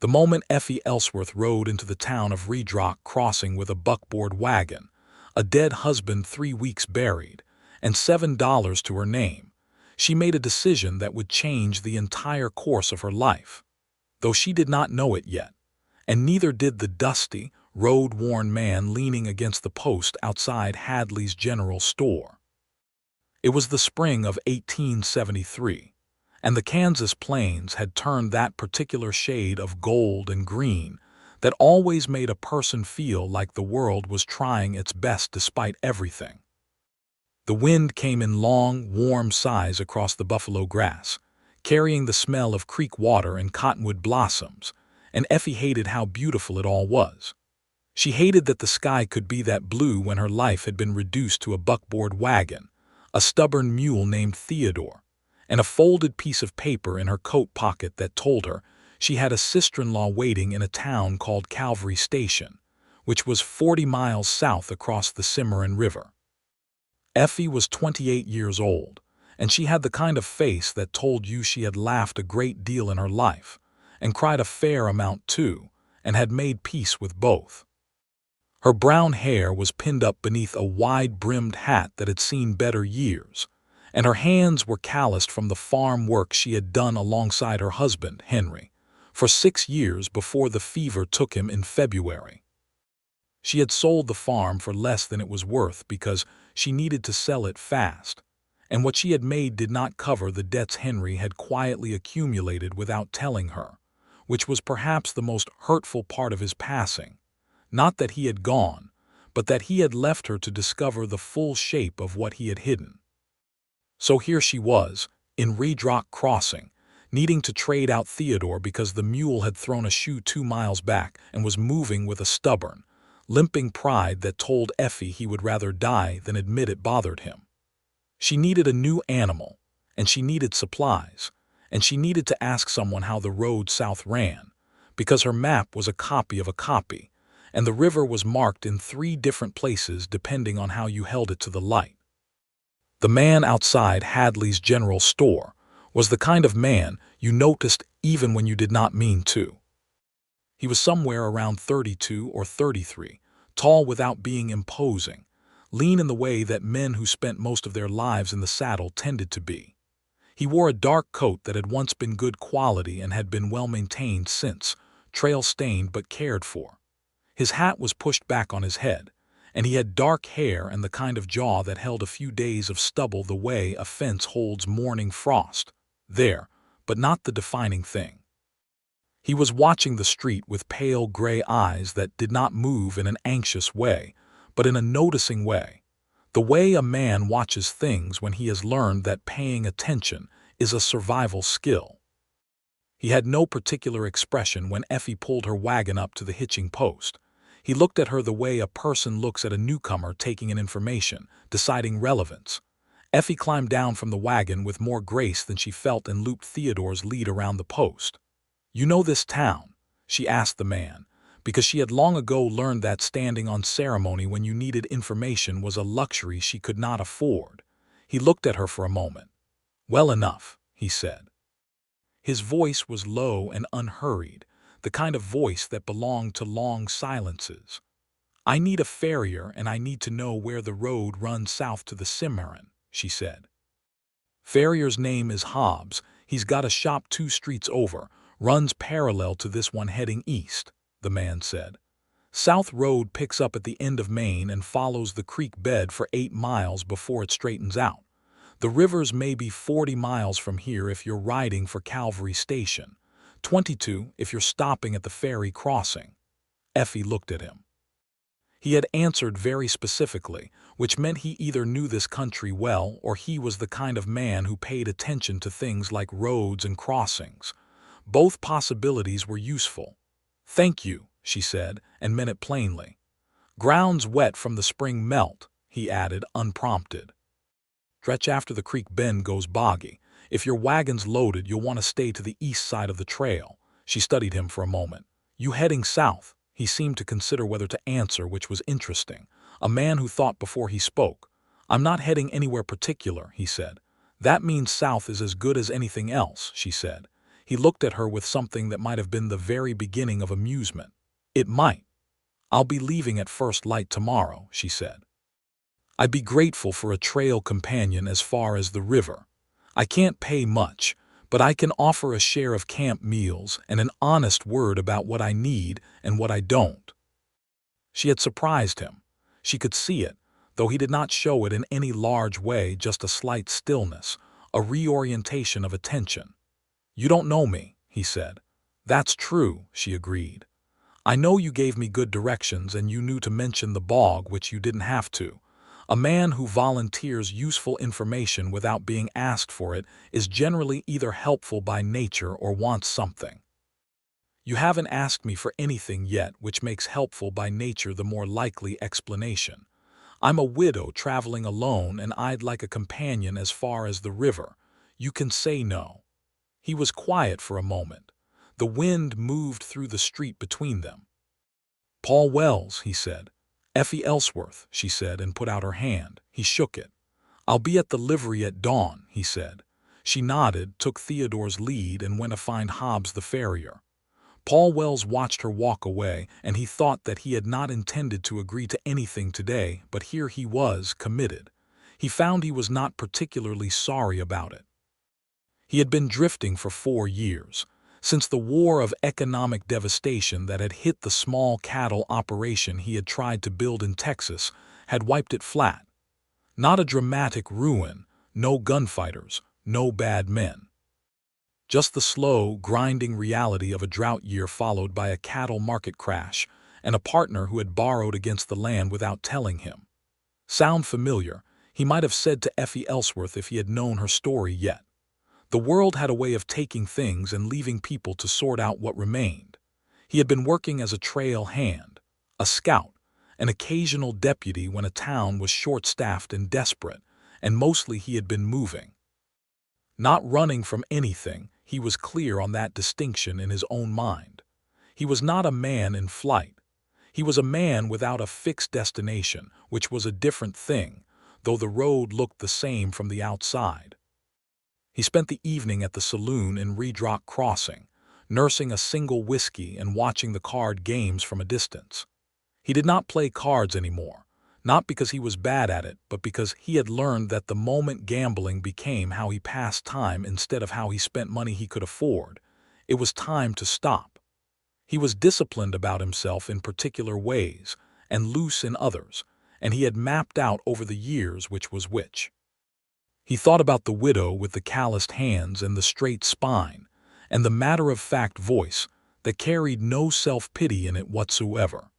The moment Effie Ellsworth rode into the town of Redrock Crossing with a buckboard wagon, a dead husband 3 weeks buried, and $7 to her name, she made a decision that would change the entire course of her life, though she did not know it yet, and neither did the dusty, road-worn man leaning against the post outside Hadley's General Store. It was the spring of 1873, and the Kansas plains had turned that particular shade of gold and green that always made a person feel like the world was trying its best despite everything. The wind came in long, warm sighs across the buffalo grass, carrying the smell of creek water and cottonwood blossoms, and Effie hated how beautiful it all was. She hated that the sky could be that blue when her life had been reduced to a buckboard wagon, a stubborn mule named Theodore, and a folded piece of paper in her coat pocket that told her she had a sister-in-law waiting in a town called Calvary Station, which was 40 miles south across the Cimarron River. Effie was 28 years old, and she had the kind of face that told you she had laughed a great deal in her life, and cried a fair amount too, and had made peace with both. Her brown hair was pinned up beneath a wide-brimmed hat that had seen better years, and her hands were calloused from the farm work she had done alongside her husband, Henry, for 6 years before the fever took him in February. She had sold the farm for less than it was worth because she needed to sell it fast, and what she had made did not cover the debts Henry had quietly accumulated without telling her, which was perhaps the most hurtful part of his passing. Not that he had gone, but that he had left her to discover the full shape of what he had hidden. So here she was, in Redrock Crossing, needing to trade out Theodore because the mule had thrown a shoe 2 miles back and was moving with a stubborn, limping pride that told Effie he would rather die than admit it bothered him. She needed a new animal, and she needed supplies, and she needed to ask someone how the road south ran, because her map was a copy of a copy, and the river was marked in 3 different places depending on how you held it to the light. The man outside Hadley's General Store was the kind of man you noticed even when you did not mean to. He was somewhere around 32 or 33, tall without being imposing, lean in the way that men who spent most of their lives in the saddle tended to be. He wore a dark coat that had once been good quality and had been well maintained since, trail-stained but cared for. His hat was pushed back on his head, and he had dark hair and the kind of jaw that held a few days of stubble the way a fence holds morning frost. There, but not the defining thing. He was watching the street with pale gray eyes that did not move in an anxious way, but in a noticing way. The way a man watches things when he has learned that paying attention is a survival skill. He had no particular expression when Effie pulled her wagon up to the hitching post. He looked at her the way a person looks at a newcomer taking in information, deciding relevance. Effie climbed down from the wagon with more grace than she felt and looped Theodore's lead around the post. "You know this town?" she asked the man, because she had long ago learned that standing on ceremony when you needed information was a luxury she could not afford. He looked at her for a moment. "Well enough," he said. His voice was low and unhurried, the kind of voice that belonged to long silences. "I need a farrier and I need to know where the road runs south to the Cimarron," she said. "Farrier's name is Hobbs. He's got a shop 2 streets over, runs parallel to this one heading east," the man said. "South Road picks up at the end of Main and follows the creek bed for 8 miles before it straightens out. The river's maybe 40 miles from here if you're riding for Calvary Station, 22 if you're stopping at the ferry crossing." Effie looked at him. He had answered very specifically, which meant he either knew this country well or he was the kind of man who paid attention to things like roads and crossings. Both possibilities were useful. "Thank you," she said, and meant it plainly. "Ground's wet from the spring melt," he added, unprompted. "Stretch after the creek bend goes boggy. If your wagon's loaded, you'll want to stay to the east side of the trail." She studied him for a moment. "You heading south?" He seemed to consider whether to answer, which was interesting. A man who thought before he spoke. "I'm not heading anywhere particular," he said. "That means south is as good as anything else," she said. He looked at her with something that might have been the very beginning of amusement. "It might. I'll be leaving at first light tomorrow," she said. "I'd be grateful for a trail companion as far as the river. I can't pay much, but I can offer a share of camp meals and an honest word about what I need and what I don't." She had surprised him. She could see it, though he did not show it in any large way, just a slight stillness, a reorientation of attention. "You don't know me," he said. "That's true," she agreed. "I know you gave me good directions and you knew to mention the bog, which you didn't have to. A man who volunteers useful information without being asked for it is generally either helpful by nature or wants something. You haven't asked me for anything yet, which makes helpful by nature the more likely explanation. I'm a widow traveling alone and I'd like a companion as far as the river. You can say no." He was quiet for a moment. The wind moved through the street between them. "Paul Wells," he said. "Effie Ellsworth," she said, and put out her hand. He shook it. "I'll be at the livery at dawn," he said. She nodded, took Theodore's lead, and went to find Hobbs the farrier. Paul Wells watched her walk away, and he thought that he had not intended to agree to anything today, but here he was, committed. He found he was not particularly sorry about it. He had been drifting for 4 years, since the war of economic devastation that had hit the small cattle operation he had tried to build in Texas had wiped it flat. Not a dramatic ruin, no gunfighters, no bad men. Just the slow, grinding reality of a drought year followed by a cattle market crash and a partner who had borrowed against the land without telling him. Sound familiar, he might have said to Effie Ellsworth if he had known her story yet. The world had a way of taking things and leaving people to sort out what remained. He had been working as a trail hand, a scout, an occasional deputy when a town was short-staffed and desperate, and mostly he had been moving. Not running from anything, he was clear on that distinction in his own mind. He was not a man in flight. He was a man without a fixed destination, which was a different thing, though the road looked the same from the outside. He spent the evening at the saloon in Redrock Crossing, nursing a single whiskey and watching the card games from a distance. He did not play cards anymore, not because he was bad at it, but because he had learned that the moment gambling became how he passed time instead of how he spent money he could afford, it was time to stop. He was disciplined about himself in particular ways and loose in others, and he had mapped out over the years which was which. He thought about the widow with the calloused hands and the straight spine, and the matter-of-fact voice that carried no self-pity in it whatsoever.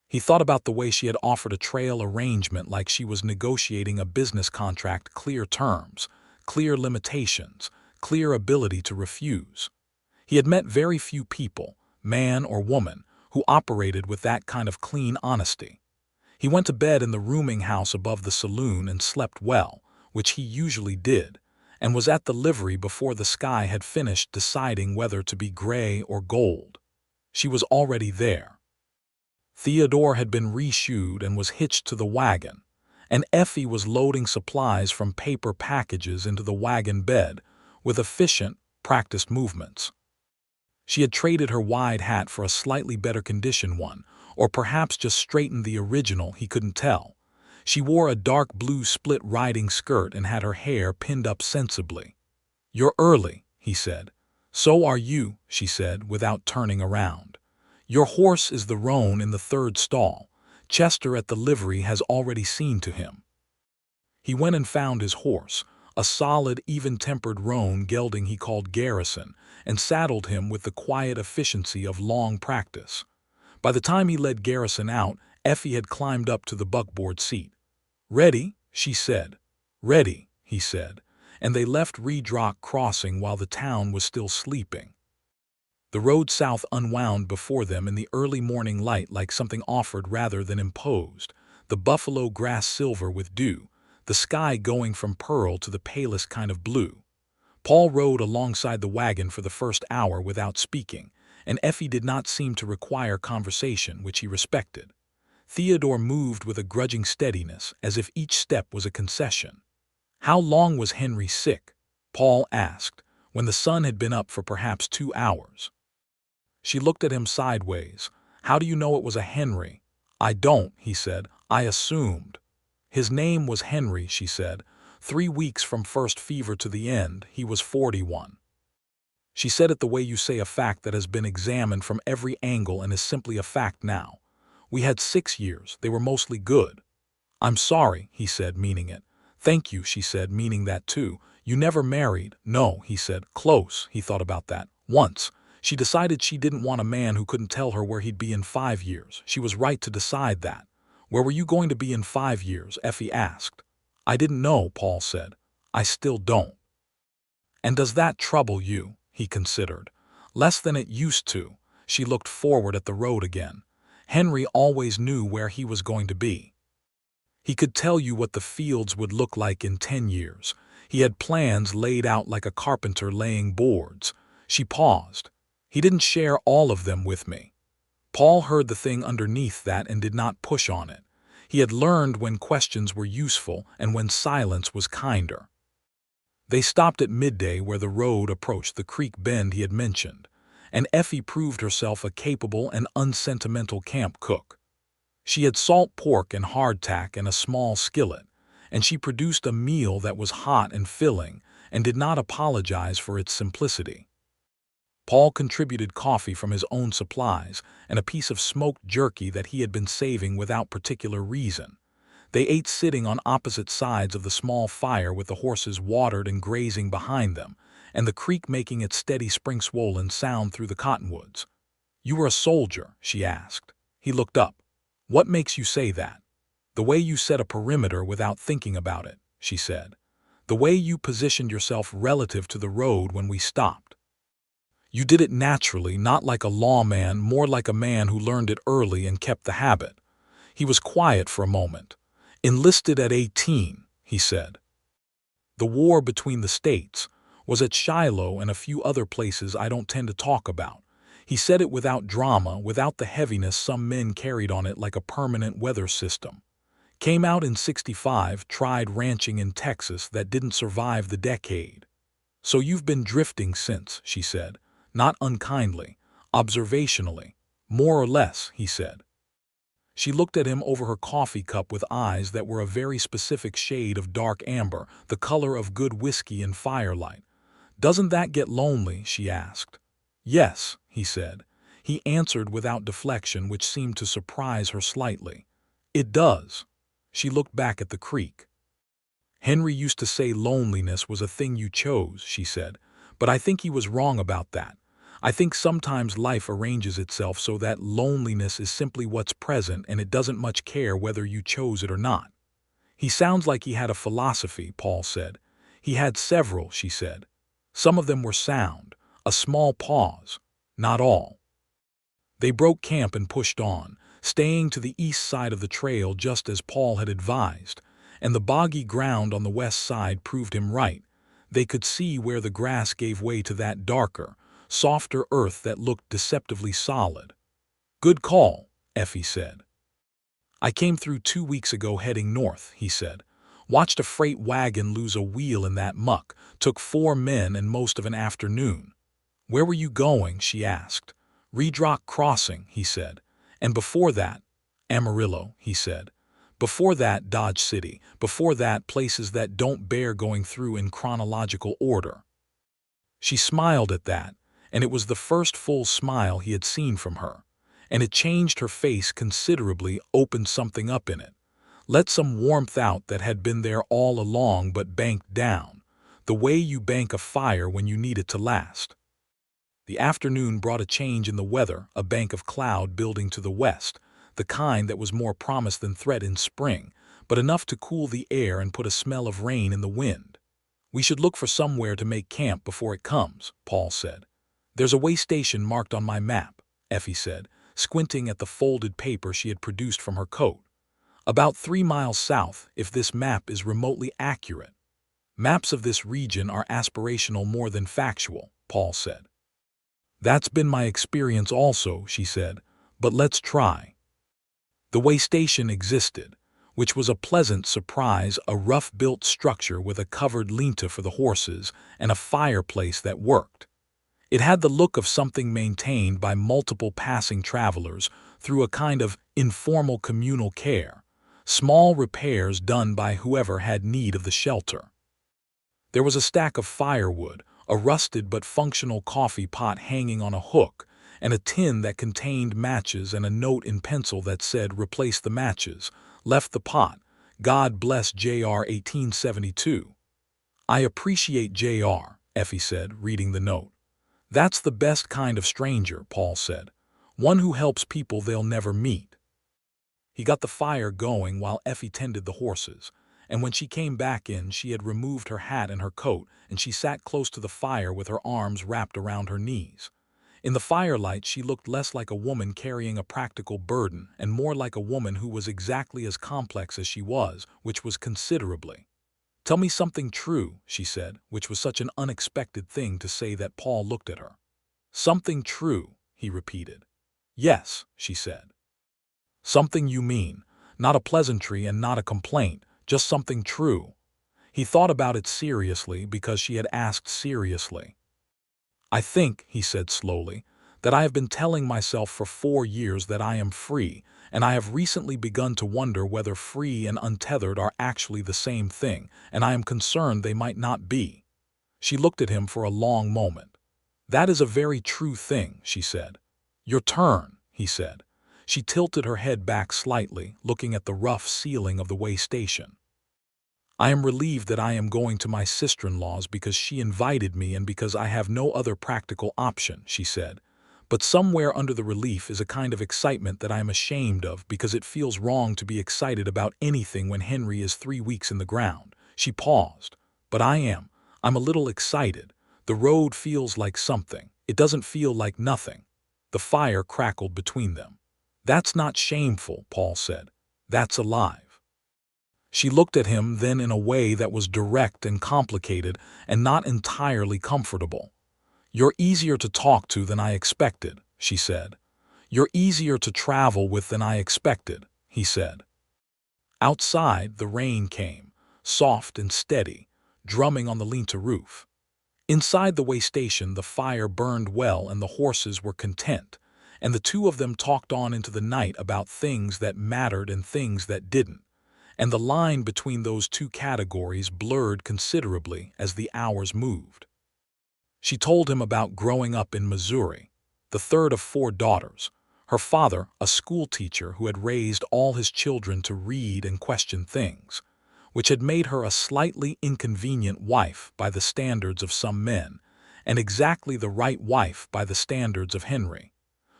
He thought about the way she had offered a trail arrangement like she was negotiating a business contract, clear terms, clear limitations, clear ability to refuse. He had met very few people, man or woman, who operated with that kind of clean honesty. He went to bed in the rooming house above the saloon and slept well, which he usually did, and was at the livery before the sky had finished deciding whether to be gray or gold. She was already there. Theodore had been reshoed and was hitched to the wagon, and Effie was loading supplies from paper packages into the wagon bed with efficient, practiced movements. She had traded her wide hat for a slightly better condition one, or perhaps just straightened the original, he couldn't tell. She wore a dark blue split riding skirt and had her hair pinned up sensibly. "You're early," he said. "So are you," she said, without turning around. "Your horse is the roan in the 3rd stall. Chester at the livery has already seen to him." He went and found his horse, a solid, even-tempered roan gelding he called Garrison, and saddled him with the quiet efficiency of long practice. By the time he led Garrison out, Effie had climbed up to the buckboard seat. "Ready?" she said. "Ready," he said, and they left Redrock Crossing while the town was still sleeping. The road south unwound before them in the early morning light like something offered rather than imposed, the buffalo grass silver with dew, the sky going from pearl to the palest kind of blue. Paul rode alongside the wagon for the first hour without speaking, and Effie did not seem to require conversation, which he respected. Theodore moved with a grudging steadiness, as if each step was a concession. "How long was Henry sick?" Paul asked, when the sun had been up for perhaps 2 hours. She looked at him sideways. "How do you know it was a Henry?" "I don't," he said. "I assumed." "His name was Henry," she said. 3 weeks from first fever to the end, he was 41. She said it the way you say a fact that has been examined from every angle and is simply a fact now. "We had 6 years. They were mostly good." "I'm sorry," he said, meaning it. "Thank you," she said, meaning that too. "You never married." "No," he said. "Close." He thought about that. "Once." She decided she didn't want a man who couldn't tell her where he'd be in 5 years. She was right to decide that. "Where were you going to be in 5 years?" Effie asked. "I didn't know," Paul said. "I still don't." "And does that trouble you?" He considered. "Less than it used to." She looked forward at the road again. Henry always knew where he was going to be. He could tell you what the fields would look like in 10 years. He had plans laid out like a carpenter laying boards. She paused. "He didn't share all of them with me." Paul heard the thing underneath that and did not push on it. He had learned when questions were useful and when silence was kinder. They stopped at midday where the road approached the creek bend he had mentioned, and Effie proved herself a capable and unsentimental camp cook. She had salt pork and hardtack and a small skillet, and she produced a meal that was hot and filling and did not apologize for its simplicity. Paul contributed coffee from his own supplies and a piece of smoked jerky that he had been saving without particular reason. They ate sitting on opposite sides of the small fire with the horses watered and grazing behind them, and the creek making its steady spring-swollen sound through the cottonwoods. "You were a soldier?" she asked. He looked up. "What makes you say that?" "The way you set a perimeter without thinking about it," she said. "The way you positioned yourself relative to the road when we stopped. You did it naturally, not like a lawman, more like a man who learned it early and kept the habit." He was quiet for a moment. "Enlisted at 18, he said. "The war between the states was at Shiloh and a few other places I don't tend to talk about." He said it without drama, without the heaviness some men carried on it like a permanent weather system. "Came out in 65, tried ranching in Texas that didn't survive the decade." "So you've been drifting since," she said. Not unkindly, observationally. "More or less," he said. She looked at him over her coffee cup with eyes that were a very specific shade of dark amber, the color of good whiskey in firelight. "Doesn't that get lonely?" she asked. "Yes," he said. He answered without deflection, which seemed to surprise her slightly. "It does." She looked back at the creek. "Henry used to say loneliness was a thing you chose," she said, "but I think he was wrong about that. I think sometimes life arranges itself so that loneliness is simply what's present and it doesn't much care whether you chose it or not." "He sounds like he had a philosophy," Paul said. "He had several," she said. "Some of them were sound." A small pause. "Not all." They broke camp and pushed on, staying to the east side of the trail just as Paul had advised, and the boggy ground on the west side proved him right. They could see where the grass gave way to that darker, softer earth that looked deceptively solid. "Good call," Effie said. "I came through 2 weeks ago heading north," he said. "Watched a freight wagon lose a wheel in that muck, took 4 men and most of an afternoon." "Where were you going?" she asked. "Reedrock Crossing," he said. "And before that?" "Amarillo," he said. "Before that, Dodge City. Before that, places that don't bear going through in chronological order." She smiled at that, and it was the first full smile he had seen from her, and it changed her face considerably, opened something up in it. Let some warmth out that had been there all along but banked down, the way you bank a fire when you need it to last. The afternoon brought a change in the weather, a bank of cloud building to the west, the kind that was more promise than threat in spring, but enough to cool the air and put a smell of rain in the wind. "We should look for somewhere to make camp before it comes," Paul said. "There's a way station marked on my map," Effie said, squinting at the folded paper she had produced from her coat. "About 3 miles south, if this map is remotely accurate." "Maps of this region are aspirational more than factual," Paul said. "That's been my experience also," she said, "but let's try." The way station existed. which was a pleasant surprise, a rough-built structure with a covered linta for the horses and a fireplace that worked. It had the look of something maintained by multiple passing travelers through a kind of informal communal care, small repairs done by whoever had need of the shelter. There was a stack of firewood, a rusted but functional coffee pot hanging on a hook, and a tin that contained matches and a note in pencil that said, "Replace the matches, left the pot, God bless Jr. 1872. "I appreciate Jr.," Effie said, reading the note. "That's the best kind of stranger," Paul said. "One who helps people they'll never meet." He got the fire going while Effie tended the horses, and when she came back in, she had removed her hat and her coat, and she sat close to the fire with her arms wrapped around her knees. In the firelight, she looked less like a woman carrying a practical burden and more like a woman who was exactly as complex as she was, which was considerably. "Tell me something true," she said, which was such an unexpected thing to say that Paul looked at her. "Something true," he repeated. "Yes," she said. "Something you mean, not a pleasantry and not a complaint, just something true." He thought about it seriously because she had asked seriously. "I think," he said slowly, "that I have been telling myself for 4 years that I am free, and I have recently begun to wonder whether free and untethered are actually the same thing, and I am concerned they might not be." She looked at him for a long moment. "That is a very true thing," she said. "Your turn," he said. She tilted her head back slightly, looking at the rough ceiling of the way station. "I am relieved that I am going to my sister-in-law's because she invited me and because I have no other practical option," she said. "But somewhere under the relief is a kind of excitement that I am ashamed of because it feels wrong to be excited about anything when Henry is 3 weeks in the ground." She paused. "But I'm a little excited. The road feels like something. It doesn't feel like nothing." The fire crackled between them. "That's not shameful," Paul said. "That's alive." She looked at him then in a way that was direct and complicated and not entirely comfortable. "You're easier to talk to than I expected," she said. "You're easier to travel with than I expected," he said. Outside, the rain came, soft and steady, drumming on the linta roof. Inside the way station, the fire burned well and the horses were content, and the two of them talked on into the night about things that mattered and things that didn't, and the line between those two categories blurred considerably as the hours moved. She told him about growing up in Missouri, the third of 4 daughters, her father a schoolteacher who had raised all his children to read and question things, which had made her a slightly inconvenient wife by the standards of some men, and exactly the right wife by the standards of Henry,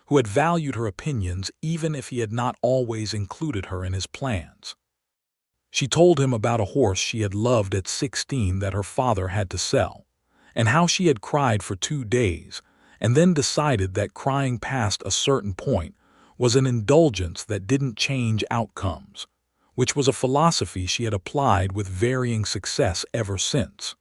who had valued her opinions even if he had not always included her in his plans. She told him about a horse she had loved at 16 that her father had to sell, and how she had cried for 2 days, and then decided that crying past a certain point was an indulgence that didn't change outcomes, which was a philosophy she had applied with varying success ever since.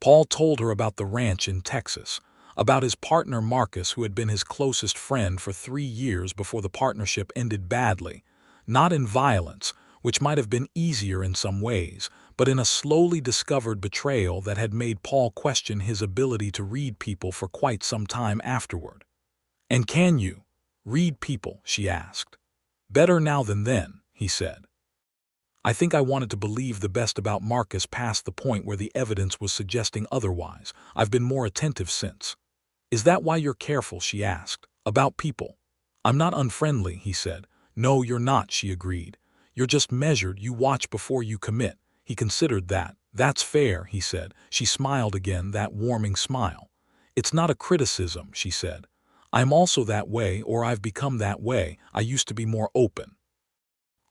Paul told her about the ranch in Texas, about his partner Marcus, who had been his closest friend for 3 years before the partnership ended badly, not in violence, which might have been easier in some ways, but in a slowly discovered betrayal that had made Paul question his ability to read people for quite some time afterward. "And can you read people?" she asked. "Better now than then," he said. "I think I wanted to believe the best about Marcus past the point where the evidence was suggesting otherwise. I've been more attentive since." "Is that why you're careful?" she asked. "About people?" "I'm not unfriendly," he said. "No, you're not," she agreed. "You're just measured. You watch before you commit." He considered that. "That's fair," he said. She smiled again, that warming smile. "It's not a criticism," she said. "I'm also that way, or I've become that way. I used to be more open."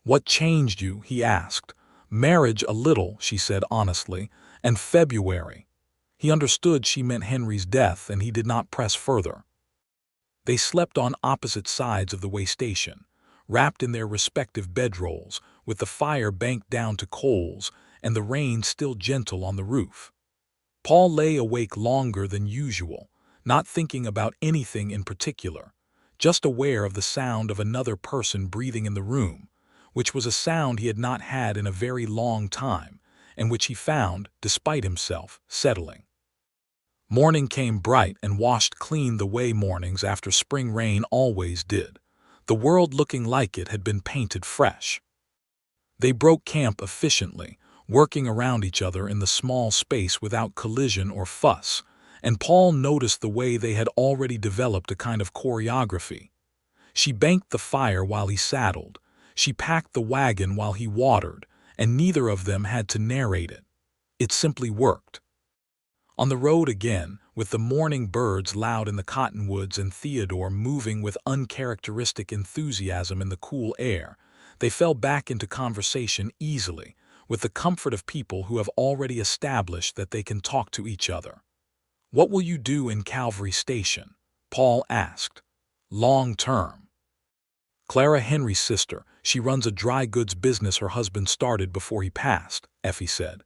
"What changed you?" he asked. "Marriage a little," she said honestly, "and February." He understood she meant Henry's death, and he did not press further. They slept on opposite sides of the way station, wrapped in their respective bedrolls, with the fire banked down to coals and the rain still gentle on the roof. Paul lay awake longer than usual, not thinking about anything in particular, just aware of the sound of another person breathing in the room, which was a sound he had not had in a very long time, and which he found, despite himself, settling. Morning came bright and washed clean the way mornings after spring rain always did, the world looking like it had been painted fresh. They broke camp efficiently, working around each other in the small space without collision or fuss, and Paul noticed the way they had already developed a kind of choreography. She banked the fire while he saddled, she packed the wagon while he watered, and neither of them had to narrate it. It simply worked. On the road again, with the morning birds loud in the cottonwoods and Theodore moving with uncharacteristic enthusiasm in the cool air, they fell back into conversation easily, with the comfort of people who have already established that they can talk to each other. "What will you do in Calvary Station?" Paul asked. "Long term." "Clara Henry's sister. She runs a dry goods business her husband started before he passed," Effie said.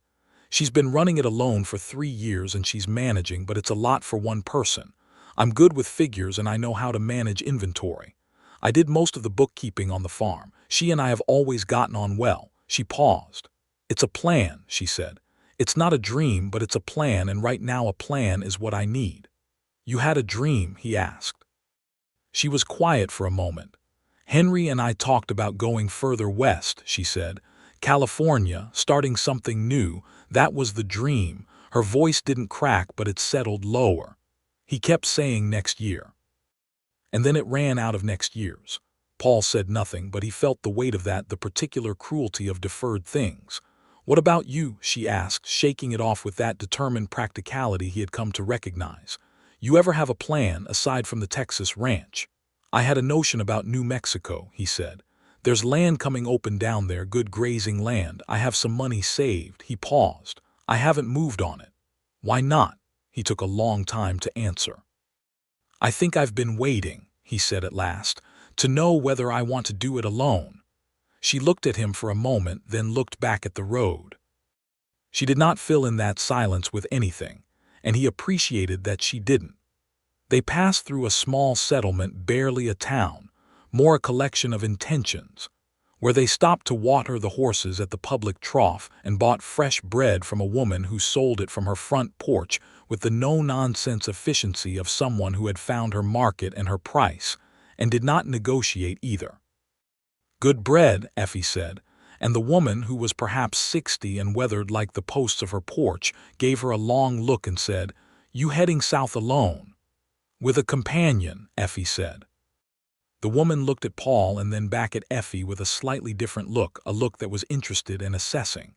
"She's been running it alone for 3 years and she's managing, but it's a lot for one person. I'm good with figures and I know how to manage inventory. I did most of the bookkeeping on the farm. She and I have always gotten on well." She paused. "It's a plan," she said. "It's not a dream, but it's a plan, and right now a plan is what I need." "You had a dream?" he asked. She was quiet for a moment. "Henry and I talked about going further west," she said. "California, starting something new, that was the dream." Her voice didn't crack, but it settled lower. He kept saying next year. And then it ran out of next years. Paul said nothing, but he felt the weight of that, the particular cruelty of deferred things. "What about you?" she asked, shaking it off with that determined practicality he had come to recognize. "You ever have a plan, aside from the Texas ranch?" "I had a notion about New Mexico," he said. "There's land coming open down there, good grazing land. I have some money saved." He paused. "I haven't moved on it." "Why not?" He took a long time to answer. "I think I've been waiting," he said at last, "to know whether I want to do it alone." She looked at him for a moment, then looked back at the road. She did not fill in that silence with anything, and he appreciated that she didn't. They passed through a small settlement, barely a town, more a collection of intentions, where they stopped to water the horses at the public trough and bought fresh bread from a woman who sold it from her front porch with the no-nonsense efficiency of someone who had found her market and her price, and did not negotiate either. "Good bread," Effie said, and the woman, who was perhaps 60 and weathered like the posts of her porch, gave her a long look and said, "You heading south alone?" "With a companion," Effie said. The woman looked at Paul and then back at Effie with a slightly different look, a look that was interested and assessing.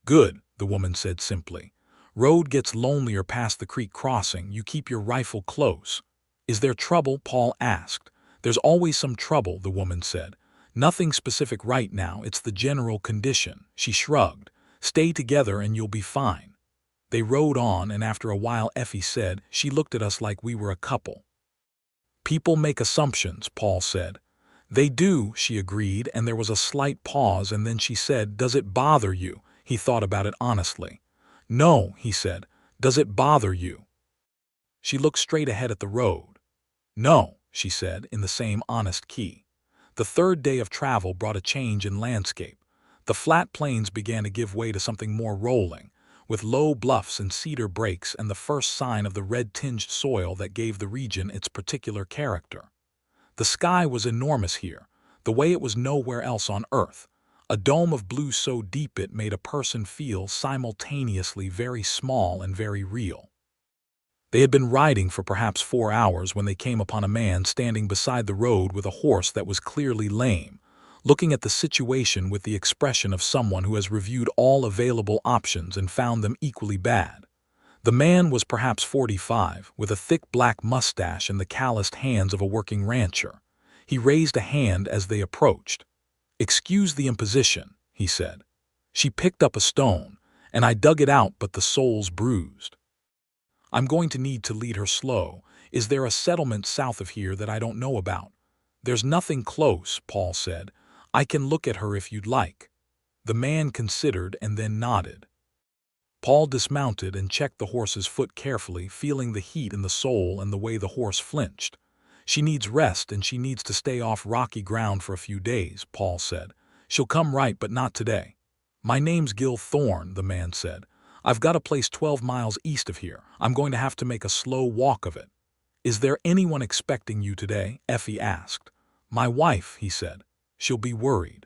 "Good," the woman said simply. "Road gets lonelier past the creek crossing. You keep your rifle close." "Is there trouble?" Paul asked. "There's always some trouble," the woman said. "Nothing specific right now, it's the general condition." She shrugged. "Stay together and you'll be fine." They rode on, and after a while Effie said, "She looked at us like we were a couple." "People make assumptions," Paul said. "They do," she agreed, and there was a slight pause, and then she said, "Does it bother you?" He thought about it honestly. "No," he said. "Does it bother you?" She looked straight ahead at the road. "No," she said, in the same honest key. The third day of travel brought a change in landscape. The flat plains began to give way to something more rolling, with low bluffs and cedar breaks and the first sign of the red-tinged soil that gave the region its particular character. The sky was enormous here, the way it was nowhere else on Earth, a dome of blue so deep it made a person feel simultaneously very small and very real. They had been riding for perhaps 4 hours when they came upon a man standing beside the road with a horse that was clearly lame, looking at the situation with the expression of someone who has reviewed all available options and found them equally bad. The man was perhaps 45, with a thick black mustache and the calloused hands of a working rancher. He raised a hand as they approached. "Excuse the imposition," he said. "She picked up a stone, and I dug it out, but the sole's bruised. I'm going to need to lead her slow. Is there a settlement south of here that I don't know about?" "There's nothing close," Paul said. "I can look at her if you'd like." The man considered and then nodded. Paul dismounted and checked the horse's foot carefully, feeling the heat in the sole and the way the horse flinched. "She needs rest and she needs to stay off rocky ground for a few days," Paul said. She'll come right, but not today. My name's Gil Thorne, the man said. I've got a place 12 miles east of here. I'm going to have to make a slow walk of it. Is there anyone expecting you today? Effie asked. My wife, he said. She'll be worried.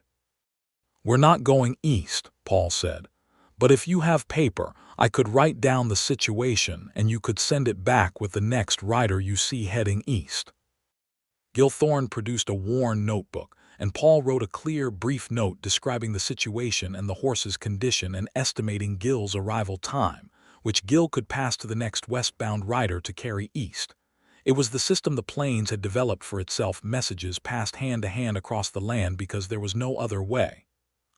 We're not going east, Paul said. But if you have paper, I could write down the situation and you could send it back with the next rider you see heading east. Gil Thorne produced a worn notebook, and Paul wrote a clear, brief note describing the situation and the horse's condition and estimating Gil's arrival time, which Gil could pass to the next westbound rider to carry east. It was the system the plains had developed for itself. Messages passed hand to hand across the land because there was no other way.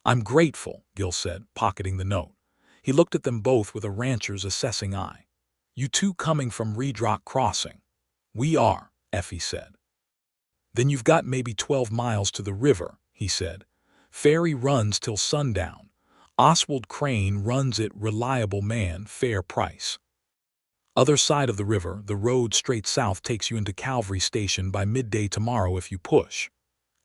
I'm grateful, Gil said, pocketing the note. He looked at them both with a rancher's assessing eye. You two coming from Reedrock Crossing? We are, Effie said. Then you've got maybe 12 miles to the river, he said. Ferry runs till sundown. Oswald Crane runs it. Reliable man, fair price. Other side of the river, the road straight south takes you into Calvary Station by midday tomorrow if you push.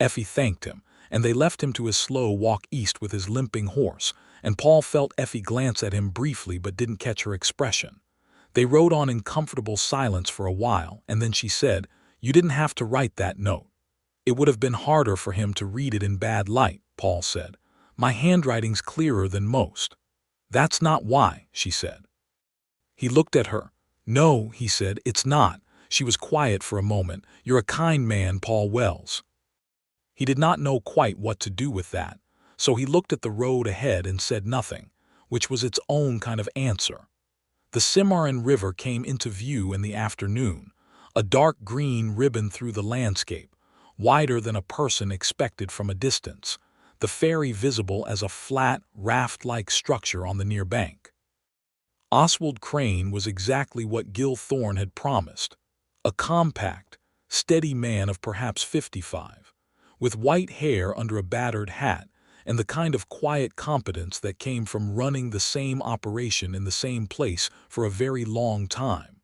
Effie thanked him, and they left him to his slow walk east with his limping horse, and Paul felt Effie glance at him briefly but didn't catch her expression. They rode on in comfortable silence for a while, and then she said, You didn't have to write that note. It would have been harder for him to read it in bad light, Paul said. My handwriting's clearer than most. That's not why, she said. He looked at her. No, he said, it's not. She was quiet for a moment. You're a kind man, Paul Wells. He did not know quite what to do with that, so he looked at the road ahead and said nothing, which was its own kind of answer. The Cimarron River came into view in the afternoon, a dark green ribbon through the landscape, wider than a person expected from a distance, the ferry visible as a flat, raft-like structure on the near bank. Oswald Crane was exactly what Gil Thorne had promised, a compact, steady man of perhaps 55, with white hair under a battered hat and the kind of quiet competence that came from running the same operation in the same place for a very long time.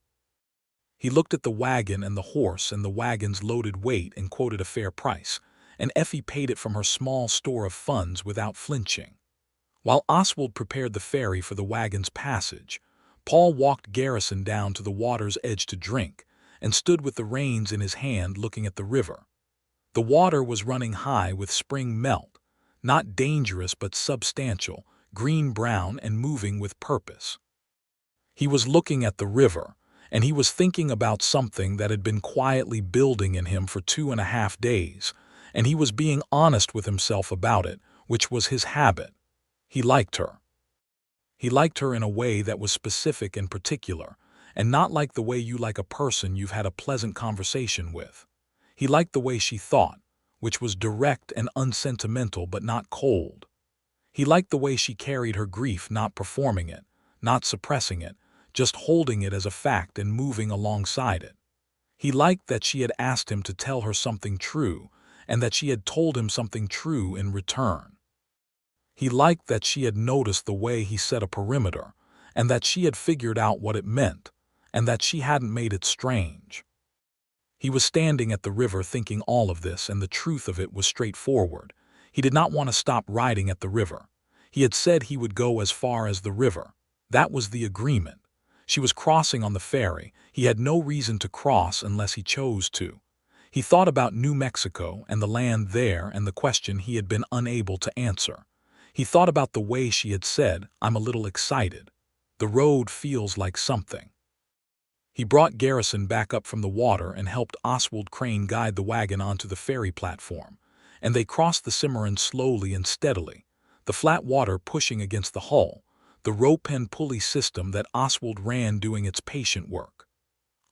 He looked at the wagon and the horse and the wagon's loaded weight and quoted a fair price, and Effie paid it from her small store of funds without flinching. While Oswald prepared the ferry for the wagon's passage, Paul walked Garrison down to the water's edge to drink and stood with the reins in his hand looking at the river. The water was running high with spring melt, not dangerous but substantial, green-brown and moving with purpose. He was looking at the river, and he was thinking about something that had been quietly building in him for 2.5 days, and he was being honest with himself about it, which was his habit. He liked her. He liked her in a way that was specific and particular, and not like the way you like a person you've had a pleasant conversation with. He liked the way she thought, which was direct and unsentimental but not cold. He liked the way she carried her grief, not performing it, not suppressing it, just holding it as a fact and moving alongside it. He liked that she had asked him to tell her something true, and that she had told him something true in return. He liked that she had noticed the way he set a perimeter, and that she had figured out what it meant, and that she hadn't made it strange. He was standing at the river thinking all of this, and the truth of it was straightforward. He did not want to stop riding at the river. He had said he would go as far as the river. That was the agreement. She was crossing on the ferry. He had no reason to cross unless he chose to. He thought about New Mexico and the land there and the question he had been unable to answer. He thought about the way she had said, I'm a little excited. The road feels like something. He brought Garrison back up from the water and helped Oswald Crane guide the wagon onto the ferry platform, and they crossed the Cimarron slowly and steadily, the flat water pushing against the hull, the rope and pulley system that Oswald ran doing its patient work.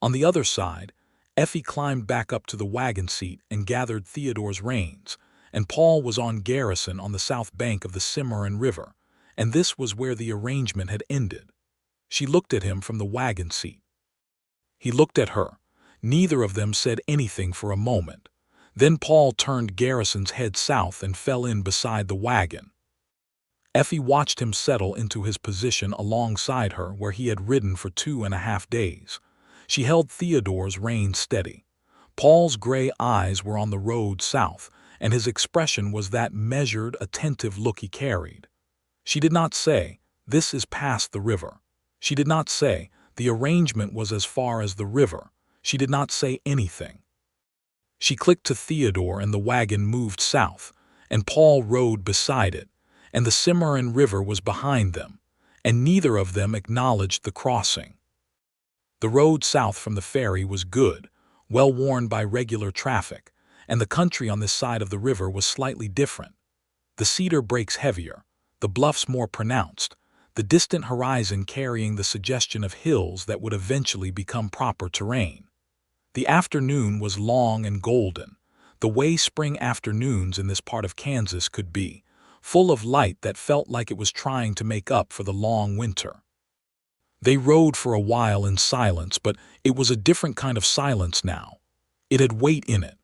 On the other side, Effie climbed back up to the wagon seat and gathered Theodore's reins, and Paul was on Garrison on the south bank of the Cimarron River, and this was where the arrangement had ended. She looked at him from the wagon seat. He looked at her. Neither of them said anything for a moment. Then Paul turned Garrison's head south and fell in beside the wagon. Effie watched him settle into his position alongside her where he had ridden for 2.5 days. She held Theodore's reins steady. Paul's gray eyes were on the road south, and his expression was that measured, attentive look he carried. She did not say, "This is past the river." She did not say, "The arrangement was as far as the river." She did not say anything. She clicked to Theodore and the wagon moved south, and Paul rode beside it, and the Cimarron River was behind them, and neither of them acknowledged the crossing. The road south from the ferry was good, well worn by regular traffic, and the country on this side of the river was slightly different. The cedar breaks heavier, the bluffs more pronounced, the distant horizon carrying the suggestion of hills that would eventually become proper terrain. The afternoon was long and golden, the way spring afternoons in this part of Kansas could be, full of light that felt like it was trying to make up for the long winter. They rode for a while in silence, but it was a different kind of silence now. It had weight in it.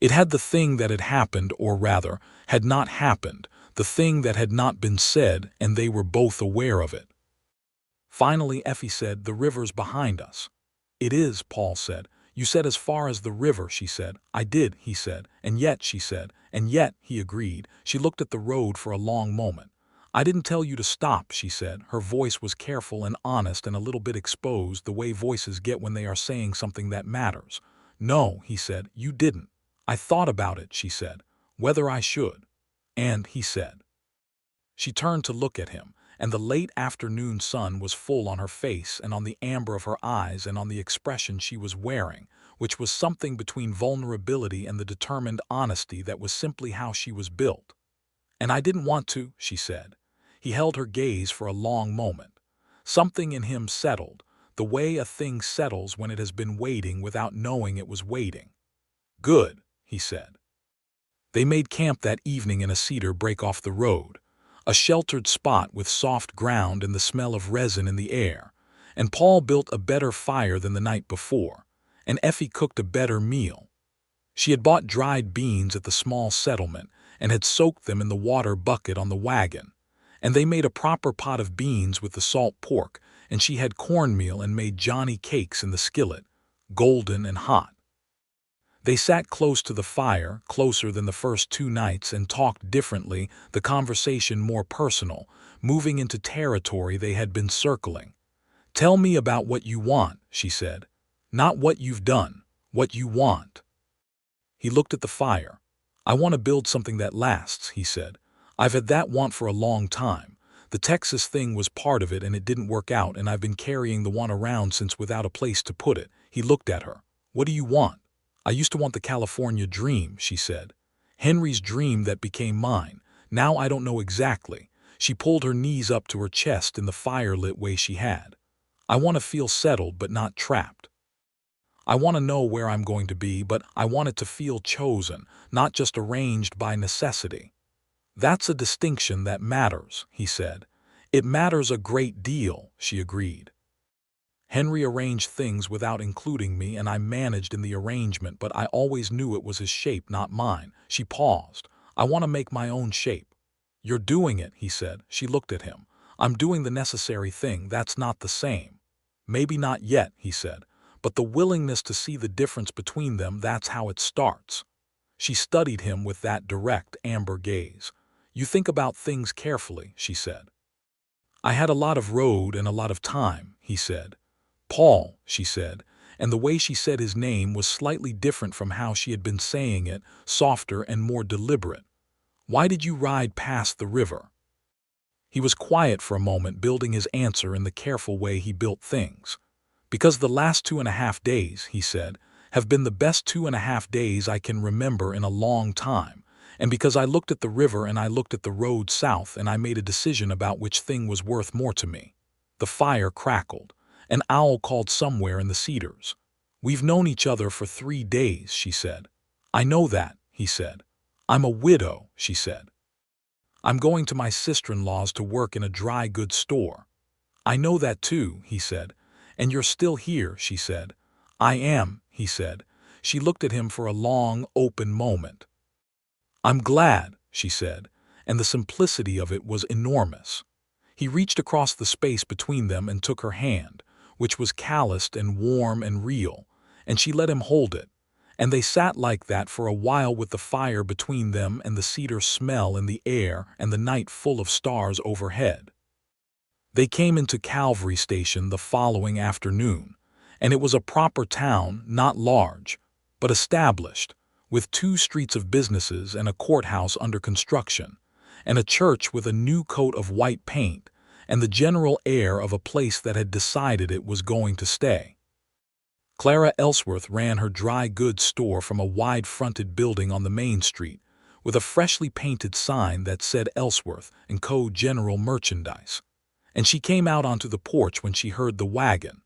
It had the thing that had happened, or rather, had not happened, the thing that had not been said, and they were both aware of it. Finally, Effie said, "The river's behind us." "It is," Paul said. "You said as far as the river," she said. "I did," he said. "And yet," she said. "And yet," he agreed. She looked at the road for a long moment. "I didn't tell you to stop," she said. Her voice was careful and honest and a little bit exposed, the way voices get when they are saying something that matters. "No," he said, "you didn't." "I thought about it," she said, "whether I should." "And," he said. She turned to look at him, and the late afternoon sun was full on her face and on the amber of her eyes and on the expression she was wearing, which was something between vulnerability and the determined honesty that was simply how she was built. "And I didn't want to," she said. He held her gaze for a long moment. Something in him settled, the way a thing settles when it has been waiting without knowing it was waiting. "Good," he said. They made camp that evening in a cedar break off the road, a sheltered spot with soft ground and the smell of resin in the air, and Paul built a better fire than the night before, and Effie cooked a better meal. She had bought dried beans at the small settlement and had soaked them in the water bucket on the wagon, and they made a proper pot of beans with the salt pork, and she had cornmeal and made Johnny cakes in the skillet, golden and hot. They sat close to the fire, closer than the first 2 nights, and talked differently, the conversation more personal, moving into territory they had been circling. "Tell me about what you want," she said. "Not what you've done, what you want." He looked at the fire. "I want to build something that lasts," he said. "I've had that want for a long time. The Texas thing was part of it and it didn't work out, and I've been carrying the one around since without a place to put it." He looked at her. "What do you want?" "I used to want the California dream," she said. "Henry's dream that became mine. Now I don't know exactly." She pulled her knees up to her chest in the fire-lit way she had. "I want to feel settled but not trapped. I want to know where I'm going to be, but I want it to feel chosen, not just arranged by necessity." "That's a distinction that matters," he said. "It matters a great deal," she agreed. "Henry arranged things without including me, and I managed in the arrangement, but I always knew it was his shape, not mine." She paused. "I want to make my own shape." "You're doing it," he said. She looked at him. "I'm doing the necessary thing. That's not the same." "Maybe not yet," he said. "But the willingness to see the difference between them, that's how it starts." She studied him with that direct, amber gaze. "You think about things carefully," she said. "I had a lot of road and a lot of time," he said. "Paul," she said, and the way she said his name was slightly different from how she had been saying it, softer and more deliberate. "Why did you ride past the river?" He was quiet for a moment, building his answer in the careful way he built things. "Because the last 2.5 days," he said, "have been the best 2.5 days I can remember in a long time, and because I looked at the river and I looked at the road south and I made a decision about which thing was worth more to me." The fire crackled. An owl called somewhere in the cedars. "We've known each other for 3 days," she said. "I know that," he said. "I'm a widow," she said. "I'm going to my sister-in-law's to work in a dry goods store." "I know that too," he said. "And you're still here," she said. "I am," he said. She looked at him for a long, open moment. "I'm glad," she said, and the simplicity of it was enormous. He reached across the space between them and took her hand, which was calloused and warm and real, and she let him hold it, And they sat like that for a while with the fire between them and the cedar smell in the air and the night full of stars overhead. They came into Calvary Station the following afternoon, and it was a proper town, not large, but established, with 2 streets of businesses and a courthouse under construction, and a church with a new coat of white paint, and the general air of a place that had decided it was going to stay. Clara Ellsworth ran her dry goods store from a wide-fronted building on the main street, with a freshly painted sign that said Ellsworth & Co. General Merchandise. And she came out onto the porch when she heard the wagon,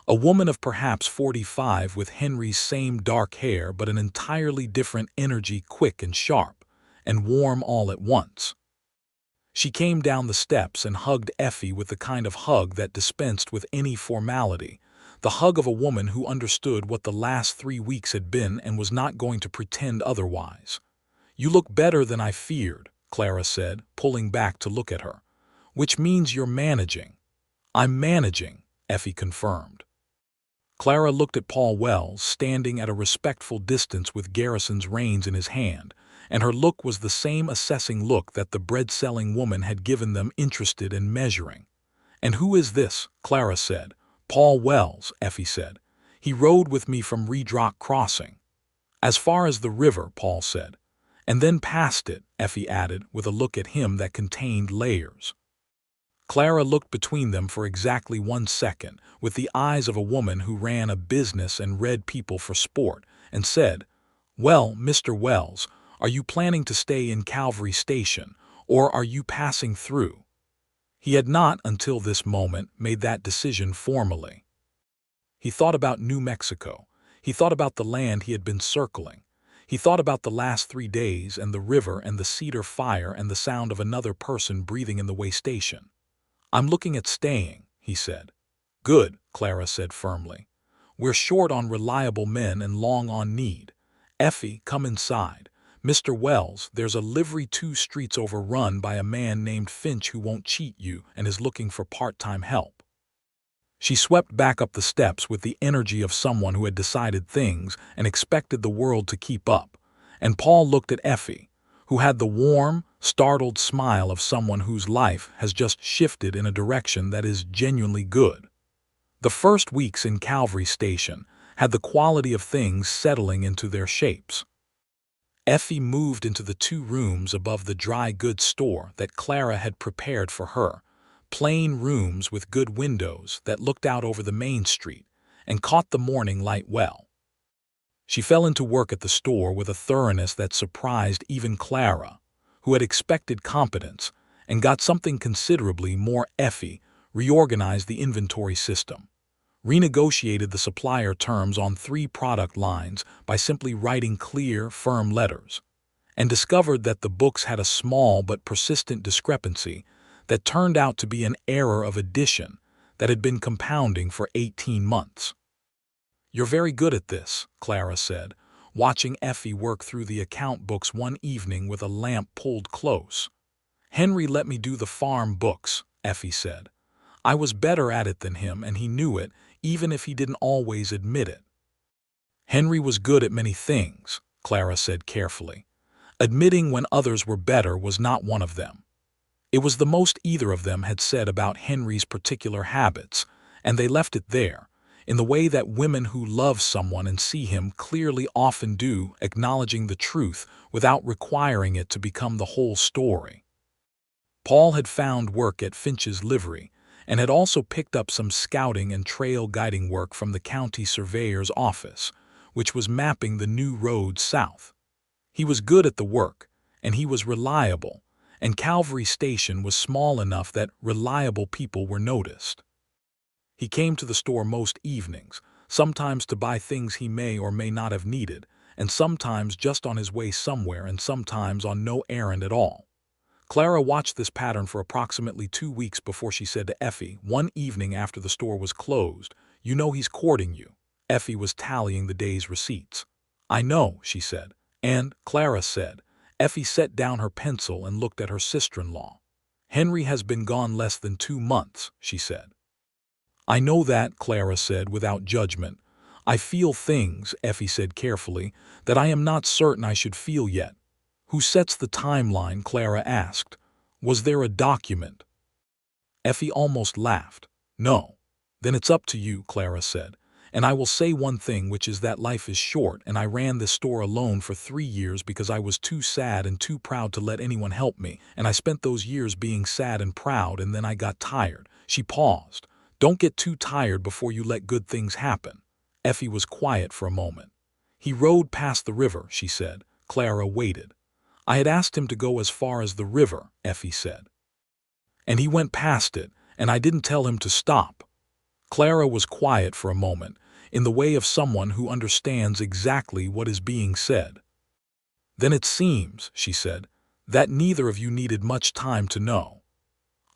a woman of perhaps 45 with Henry's same dark hair but an entirely different energy, quick and sharp, and warm all at once. She came down the steps and hugged Effie with the kind of hug that dispensed with any formality, the hug of a woman who understood what the last 3 weeks had been and was not going to pretend otherwise. "You look better than I feared," Clara said, pulling back to look at her. "Which means you're managing." "I'm managing," Effie confirmed. Clara looked at Paul Wells, standing at a respectful distance with Garrison's reins in his hand, and her look was the same assessing look that the bread-selling woman had given them, interested and measuring. "And who is this?" Clara said. "Paul Wells," Effie said. "He rode with me from Redrock Crossing." "As far as the river," Paul said. "And then past it," Effie added, with a look at him that contained layers. Clara looked between them for exactly 1 second, with the eyes of a woman who ran a business and read people for sport, and said, "Well, Mr. Wells, are you planning to stay in Calvary Station, or are you passing through?" He had not, until this moment, made that decision formally. He thought about New Mexico. He thought about the land he had been circling. He thought about the last 3 days and the river and the cedar fire and the sound of another person breathing in the way station. "I'm looking at staying," he said. "Good," Clara said firmly. "We're short on reliable men and long on need. Effie, come inside. Mr. Wells, there's a livery 2 streets over run by a man named Finch who won't cheat you and is looking for part-time help." She swept back up the steps with the energy of someone who had decided things and expected the world to keep up, and Paul looked at Effie, who had the warm, startled smile of someone whose life has just shifted in a direction that is genuinely good. The first weeks in Calvary Station had the quality of things settling into their shapes. Effie moved into the 2 rooms above the dry goods store that Clara had prepared for her, plain rooms with good windows that looked out over the main street and caught the morning light well. She fell into work at the store with a thoroughness that surprised even Clara, who had expected competence, and got something considerably more. Effie reorganized the inventory system, renegotiated the supplier terms on 3 product lines by simply writing clear, firm letters, and discovered that the books had a small but persistent discrepancy that turned out to be an error of addition that had been compounding for 18 months. "You're very good at this," Clara said, watching Effie work through the account books one evening with a lamp pulled close. "Henry let me do the farm books," Effie said. "I was better at it than him, and he knew it, even if he didn't always admit it." "Henry was good at many things," Clara said carefully. Admitting when others were better was not one of them. It was the most either of them had said about Henry's particular habits, and they left it there, in the way that women who love someone and see him clearly often do, acknowledging the truth without requiring it to become the whole story. Paul had found work at Finch's livery, and had also picked up some scouting and trail guiding work from the county surveyor's office, which was mapping the new road south. He was good at the work, and he was reliable, and Calvary Station was small enough that reliable people were noticed. He came to the store most evenings, sometimes to buy things he may or may not have needed, and sometimes just on his way somewhere and sometimes on no errand at all. Clara watched this pattern for approximately 2 weeks before she said to Effie, one evening after the store was closed, "You know he's courting you." Effie was tallying the day's receipts. "I know," she said. "And," Clara said. Effie set down her pencil and looked at her sister-in-law. "Henry has been gone less than 2 months," she said. "I know that," Clara said without judgment. I feel things, Effie said carefully, that I am not certain I should feel yet. Who sets the timeline? Clara asked. Was there a document? Effie almost laughed. No. Then it's up to you, Clara said. And I will say one thing, which is that life is short, and I ran this store alone for 3 years because I was too sad and too proud to let anyone help me, and I spent those years being sad and proud, and then I got tired. She paused. Don't get too tired before you let good things happen. Effie was quiet for a moment. He rode past the river, she said. Clara waited. I had asked him to go as far as the river, Effie said. And he went past it, and I didn't tell him to stop. Clara was quiet for a moment, in the way of someone who understands exactly what is being said. Then it seems, she said, that neither of you needed much time to know.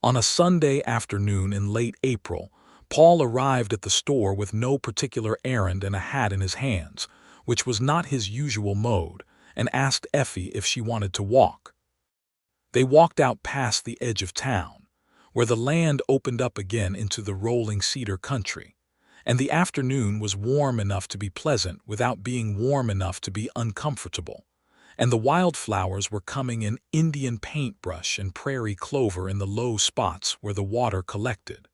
On a Sunday afternoon in late April, Paul arrived at the store with no particular errand and a hat in his hands, which was not his usual mode, and asked Effie if she wanted to walk. They walked out past the edge of town, where the land opened up again into the rolling cedar country, and the afternoon was warm enough to be pleasant without being warm enough to be uncomfortable, and the wildflowers were coming in Indian paintbrush and prairie clover in the low spots where the water collected.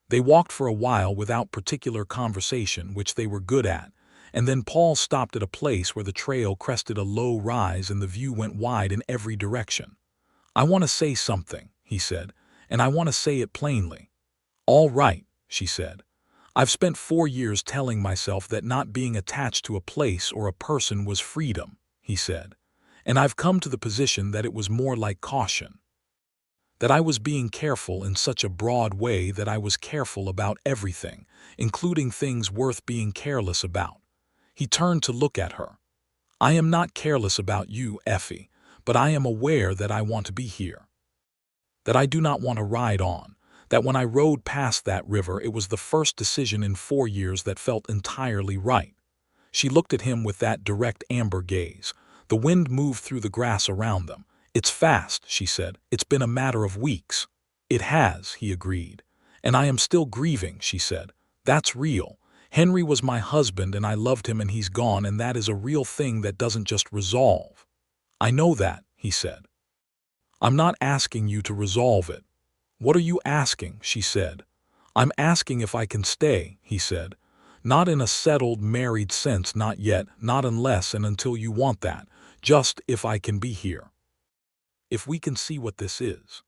They walked for a while without particular conversation, which they were good at, and then Paul stopped at a place where the trail crested a low rise and the view went wide in every direction. I want to say something, he said, and I want to say it plainly. All right, she said. I've spent 4 years telling myself that not being attached to a place or a person was freedom, he said, and I've come to the position that it was more like caution. That I was being careful in such a broad way that I was careful about everything, including things worth being careless about. He turned to look at her. I am not careless about you, Effie, but I am aware that I want to be here. That I do not want to ride on. That when I rode past that river, it was the first decision in 4 years that felt entirely right. She looked at him with that direct amber gaze. The wind moved through the grass around them. It's fast, she said. It's been a matter of weeks. It has, he agreed. And I am still grieving, she said. That's real. Henry was my husband and I loved him and he's gone, and that is a real thing that doesn't just resolve. I know that, he said. I'm not asking you to resolve it. What are you asking? She said. I'm asking if I can stay, he said. Not in a settled, married sense, not yet, not unless and until you want that, just if I can be here. If we can see what this is.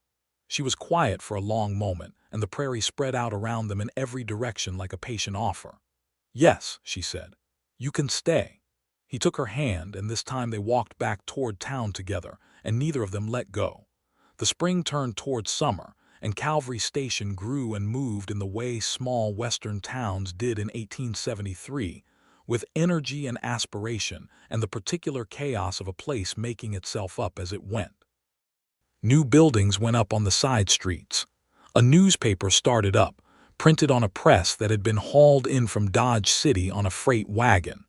She was quiet for a long moment, and the prairie spread out around them in every direction like a patient offer. Yes, she said. You can stay. He took her hand, and this time they walked back toward town together, and neither of them let go. The spring turned toward summer, and Calvary Station grew and moved in the way small western towns did in 1873, with energy and aspiration and the particular chaos of a place making itself up as it went. New buildings went up on the side streets. A newspaper started up, printed on a press that had been hauled in from Dodge City on a freight wagon.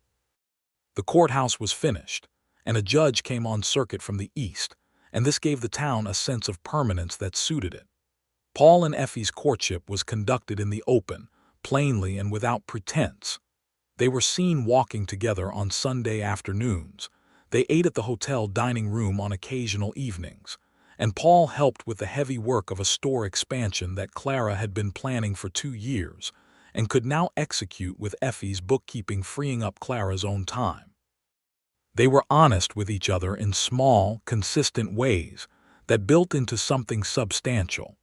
The courthouse was finished, and a judge came on circuit from the east, and this gave the town a sense of permanence that suited it. Paul and Effie's courtship was conducted in the open, plainly and without pretense. They were seen walking together on Sunday afternoons. They ate at the hotel dining room on occasional evenings, and Paul helped with the heavy work of a store expansion that Clara had been planning for 2 years and could now execute with Effie's bookkeeping, freeing up Clara's own time. They were honest with each other in small, consistent ways that built into something substantial.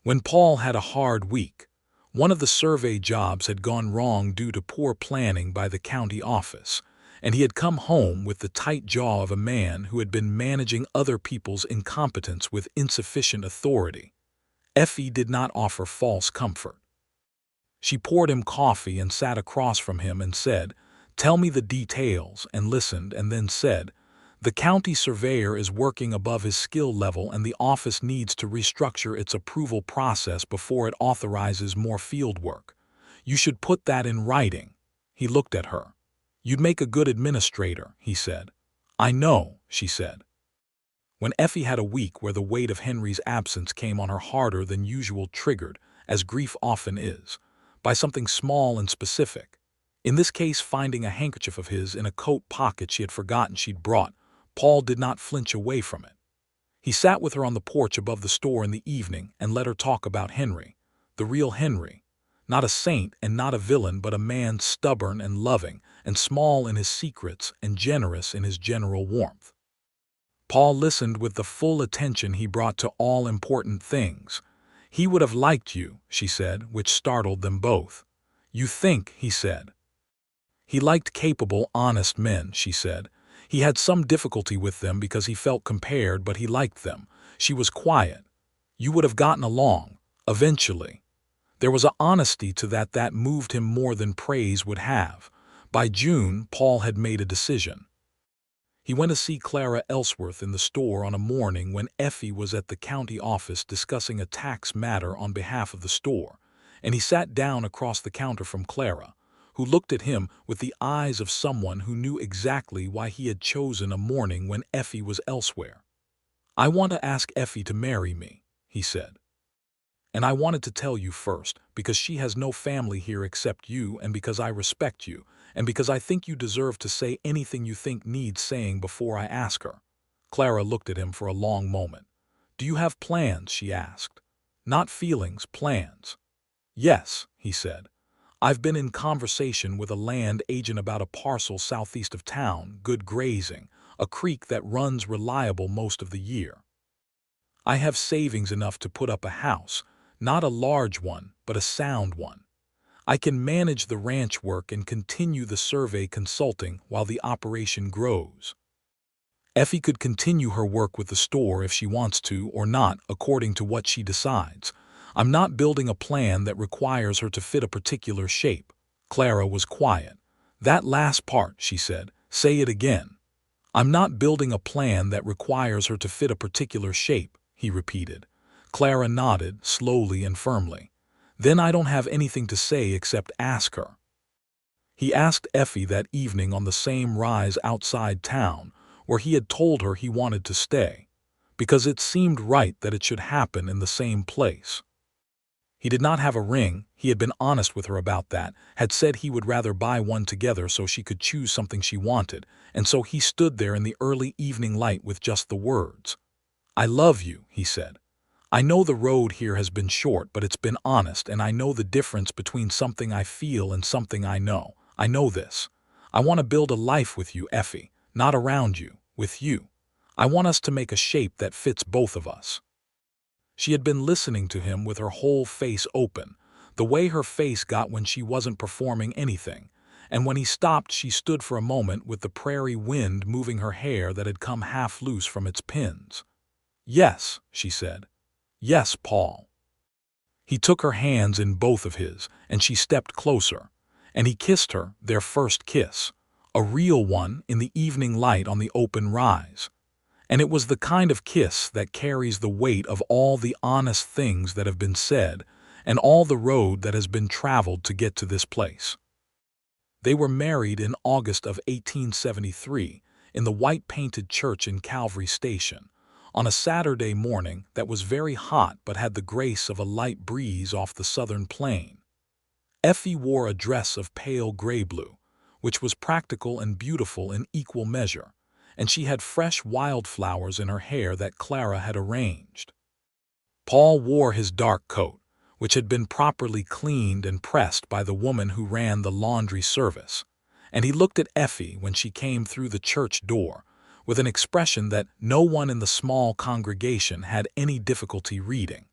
When Paul had a hard week, one of the survey jobs had gone wrong due to poor planning by the county office, and he had come home with the tight jaw of a man who had been managing other people's incompetence with insufficient authority. Effie did not offer false comfort. She poured him coffee and sat across from him and said, "Tell me the details," and listened, and then said, "The county surveyor is working above his skill level and the office needs to restructure its approval process before it authorizes more field work. You should put that in writing." He looked at her. "You'd make a good administrator," he said. "I know," she said. When Effie had a week where the weight of Henry's absence came on her harder than usual, triggered, as grief often is, by something small and specific, In this case, finding a handkerchief of his in a coat pocket she had forgotten she'd brought, Paul did not flinch away from it. He sat with her on the porch above the store in the evening and let her talk about Henry, the real Henry. Not a saint and not a villain, but a man stubborn and loving and small in his secrets and generous in his general warmth. Paul listened with the full attention he brought to all important things. "He would have liked you," she said, which startled them both. "You think," he said. "He liked capable, honest men," she said. "He had some difficulty with them because he felt compared, but he liked them." She was quiet. "You would have gotten along, eventually." There was an honesty to that moved him more than praise would have. By June, Paul had made a decision. He went to see Clara Ellsworth in the store on a morning when Effie was at the county office discussing a tax matter on behalf of the store, and he sat down across the counter from Clara, who looked at him with the eyes of someone who knew exactly why he had chosen a morning when Effie was elsewhere. "I want to ask Effie to marry me," he said. "And I wanted to tell you first, because she has no family here except you, and because I respect you, and because I think you deserve to say anything you think needs saying before I ask her." Clara looked at him for a long moment. "Do you have plans?" she asked. "Not feelings, plans." "Yes," he said. "I've been in conversation with a land agent about a parcel southeast of town, good grazing, a creek that runs reliable most of the year. I have savings enough to put up a house, not a large one, but a sound one. I can manage the ranch work and continue the survey consulting while the operation grows. Effie could continue her work with the store if she wants to or not, according to what she decides. I'm not building a plan that requires her to fit a particular shape." Clara was quiet. "That last part," she said. "Say it again." "I'm not building a plan that requires her to fit a particular shape," he repeated. Clara nodded, slowly and firmly. "Then I don't have anything to say except ask her." He asked Effie that evening on the same rise outside town, where he had told her he wanted to stay, because it seemed right that it should happen in the same place. He did not have a ring, he had been honest with her about that, had said he would rather buy one together so she could choose something she wanted, and so he stood there in the early evening light with just the words. "I love you," he said. "I know the road here has been short, but it's been honest, and I know the difference between something I feel and something I know. I know this. I want to build a life with you, Effie, not around you, with you. I want us to make a shape that fits both of us." She had been listening to him with her whole face open, the way her face got when she wasn't performing anything, and when he stopped she stood for a moment with the prairie wind moving her hair that had come half loose from its pins. "Yes," she said. "Yes, Paul." He took her hands in both of his, and she stepped closer, and he kissed her, their first kiss, a real one in the evening light on the open rise. And it was the kind of kiss that carries the weight of all the honest things that have been said and all the road that has been traveled to get to this place. They were married in August of 1873 in the white-painted church in Calvary Station, on a Saturday morning that was very hot but had the grace of a light breeze off the southern plain. Effie wore a dress of pale gray-blue, which was practical and beautiful in equal measure, and she had fresh wildflowers in her hair that Clara had arranged. Paul wore his dark coat, which had been properly cleaned and pressed by the woman who ran the laundry service, and he looked at Effie when she came through the church door with an expression that no one in the small congregation had any difficulty reading.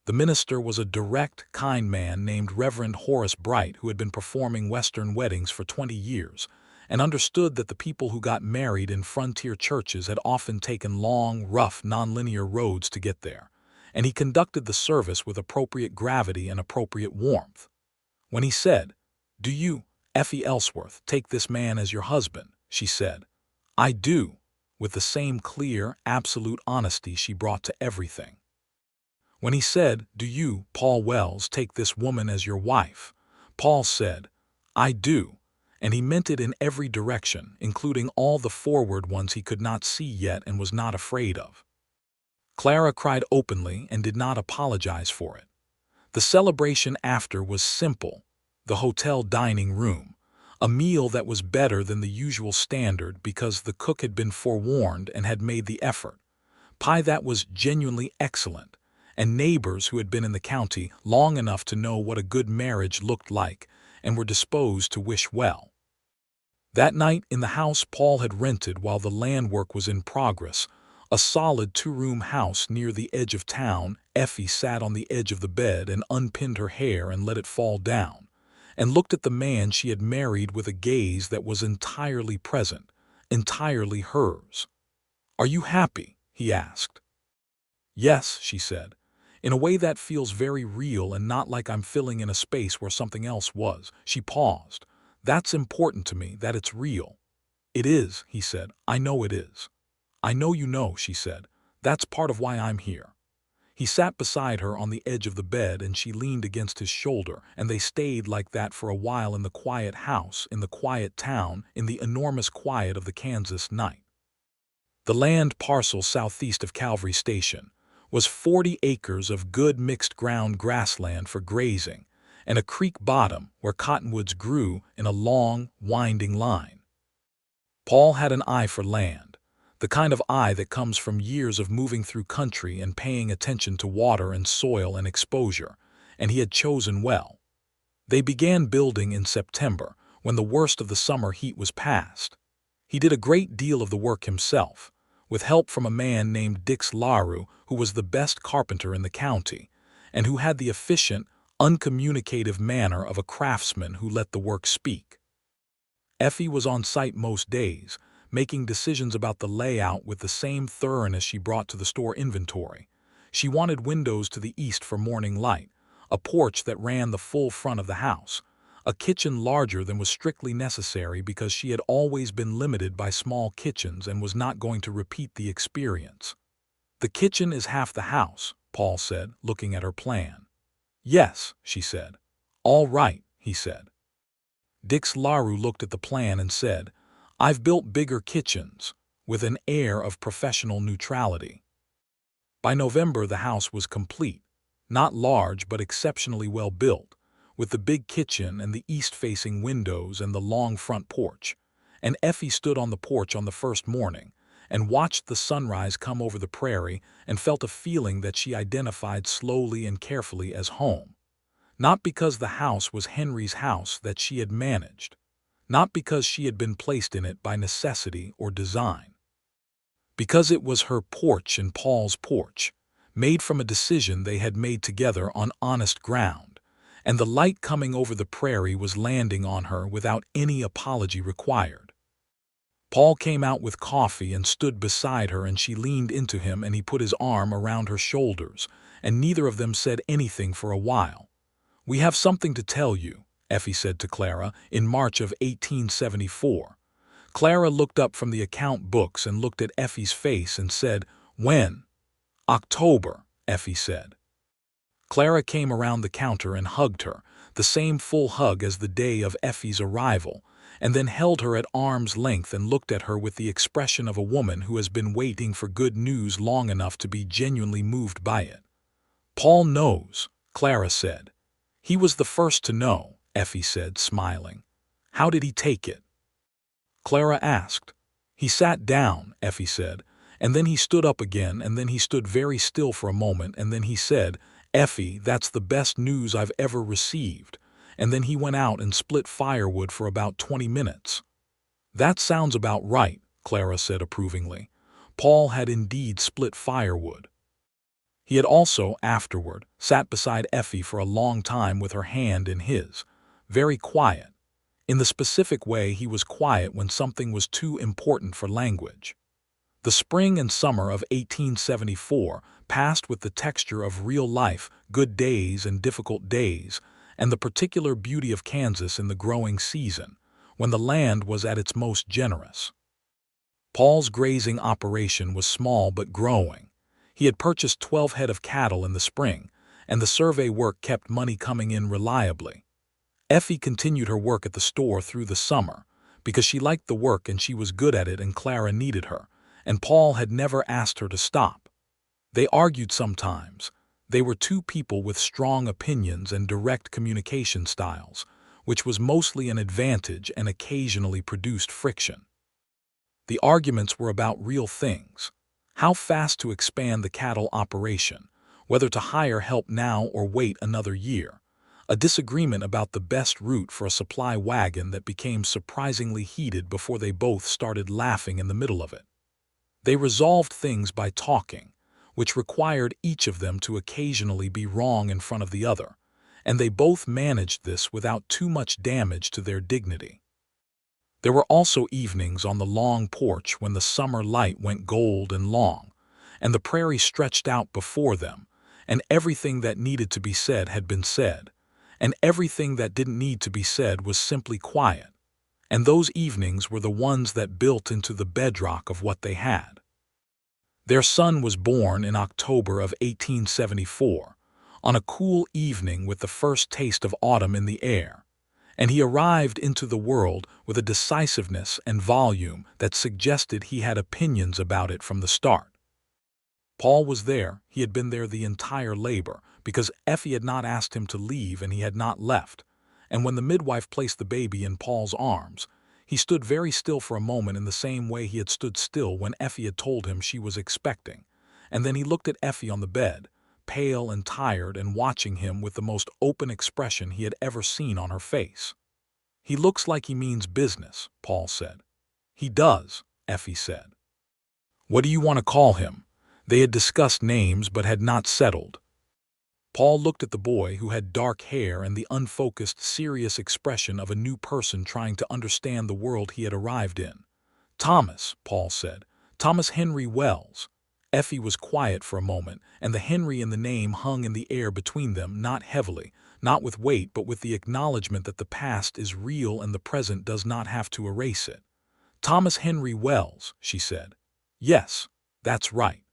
The minister was a direct, kind man named Reverend Horace Bright, who had been performing Western weddings for 20 years, and understood that the people who got married in frontier churches had often taken long, rough, nonlinear roads to get there, and he conducted the service with appropriate gravity and appropriate warmth. When he said, "Do you, Effie Ellsworth, take this man as your husband?" she said, "I do," with the same clear, absolute honesty she brought to everything. When he said, "Do you, Paul Wells, take this woman as your wife?" Paul said, "I do," and he meant it in every direction, including all the forward ones he could not see yet and was not afraid of. Clara cried openly and did not apologize for it. The celebration after was simple, the hotel dining room, a meal that was better than the usual standard because the cook had been forewarned and had made the effort, pie that was genuinely excellent, and neighbors who had been in the county long enough to know what a good marriage looked like and were disposed to wish well. That night in the house Paul had rented while the land work was in progress, a solid two-room house near the edge of town, Effie sat on the edge of the bed and unpinned her hair and let it fall down, and looked at the man she had married with a gaze that was entirely present, entirely hers. "Are you happy?" he asked. "Yes," she said, "in a way that feels very real and not like I'm filling in a space where something else was." She paused. "That's important to me, that it's real." "It is," he said. "I know it is." "I know you know," she said. "That's part of why I'm here." He sat beside her on the edge of the bed and she leaned against his shoulder, and they stayed like that for a while in the quiet house, in the quiet town, in the enormous quiet of the Kansas night. The land parcel southeast of Calvary Station was 40 acres of good mixed ground grassland for grazing, and a creek bottom where cottonwoods grew in a long, winding line. Paul had an eye for land, the kind of eye that comes from years of moving through country and paying attention to water and soil and exposure, and he had chosen well. They began building in September, when the worst of the summer heat was past. He did a great deal of the work himself, with help from a man named Dix Laru, who was the best carpenter in the county, and who had the efficient, uncommunicative manner of a craftsman who let the work speak. Effie was on site most days, making decisions about the layout with the same thoroughness she brought to the store inventory. She wanted windows to the east for morning light, a porch that ran the full front of the house, a kitchen larger than was strictly necessary because she had always been limited by small kitchens and was not going to repeat the experience. "The kitchen is half the house," Paul said, looking at her plan. "Yes," she said. "All right," he said. Dix Laru looked at the plan and said, "I've built bigger kitchens," with an air of professional neutrality. By November the house was complete, not large but exceptionally well built, with the big kitchen and the east-facing windows and the long front porch, and Effie stood on the porch on the first morning and watched the sunrise come over the prairie and felt a feeling that she identified slowly and carefully as home. Not because the house was Henry's house that she had managed, not because she had been placed in it by necessity or design. Because it was her porch and Paul's porch, made from a decision they had made together on honest ground, and the light coming over the prairie was landing on her without any apology required. Paul came out with coffee and stood beside her, and she leaned into him and he put his arm around her shoulders, and neither of them said anything for a while. "We have something to tell you," Effie said to Clara in March of 1874. Clara looked up from the account books and looked at Effie's face and said, "When?" "October," Effie said. Clara came around the counter and hugged her, the same full hug as the day of Effie's arrival, and then held her at arm's length and looked at her with the expression of a woman who has been waiting for good news long enough to be genuinely moved by it. "Paul knows," Clara said. "He was the first to know," Effie said, smiling. "How did he take it?" Clara asked. "He sat down," Effie said, "and then he stood up again, and then he stood very still for a moment, and then he said, 'Effie, that's the best news I've ever received,' and then he went out and split firewood for about 20 minutes. "That sounds about right," Clara said approvingly. Paul had indeed split firewood. He had also, afterward, sat beside Effie for a long time with her hand in his, very quiet. In the specific way he was quiet when something was too important for language. The spring and summer of 1874 passed with the texture of real life, good days and difficult days, and the particular beauty of Kansas in the growing season, when the land was at its most generous. Paul's grazing operation was small but growing. He had purchased 12 head of cattle in the spring, and the survey work kept money coming in reliably. Effie continued her work at the store through the summer, because she liked the work and she was good at it and Clara needed her, and Paul had never asked her to stop. They argued sometimes. They were two people with strong opinions and direct communication styles, which was mostly an advantage and occasionally produced friction. The arguments were about real things: how fast to expand the cattle operation, whether to hire help now or wait another year, a disagreement about the best route for a supply wagon that became surprisingly heated before they both started laughing in the middle of it. They resolved things by talking, which required each of them to occasionally be wrong in front of the other, and they both managed this without too much damage to their dignity. There were also evenings on the long porch when the summer light went gold and long, and the prairie stretched out before them, and everything that needed to be said had been said, and everything that didn't need to be said was simply quiet, and those evenings were the ones that built into the bedrock of what they had. Their son was born in October of 1874, on a cool evening with the first taste of autumn in the air, and he arrived into the world with a decisiveness and volume that suggested he had opinions about it from the start. Paul was there. He had been there the entire labor, because Effie had not asked him to leave and he had not left, and when the midwife placed the baby in Paul's arms, he stood very still for a moment in the same way he had stood still when Effie had told him she was expecting, and then he looked at Effie on the bed, pale and tired and watching him with the most open expression he had ever seen on her face. "He looks like he means business," Paul said. "He does," Effie said. "What do you want to call him?" They had discussed names but had not settled. Paul looked at the boy, who had dark hair and the unfocused, serious expression of a new person trying to understand the world he had arrived in. "Thomas," Paul said. "Thomas Henry Wells." Effie was quiet for a moment, and the Henry in the name hung in the air between them, not heavily, not with weight, but with the acknowledgement that the past is real and the present does not have to erase it. "Thomas Henry Wells," she said. "Yes, that's right."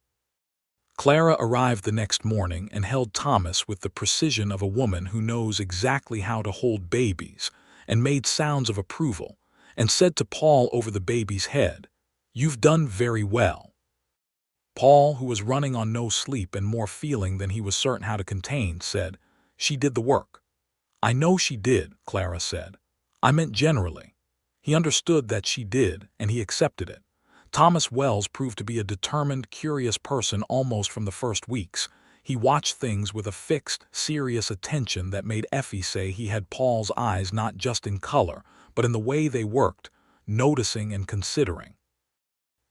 Clara arrived the next morning and held Thomas with the precision of a woman who knows exactly how to hold babies, and made sounds of approval, and said to Paul over the baby's head, "You've done very well." Paul, who was running on no sleep and more feeling than he was certain how to contain, said, "She did the work." "I know she did," Clara said. "I meant generally." He understood that she did, and he accepted it. Thomas Wells proved to be a determined, curious person almost from the first weeks. He watched things with a fixed, serious attention that made Effie say he had Paul's eyes not just in color, but in the way they worked, noticing and considering.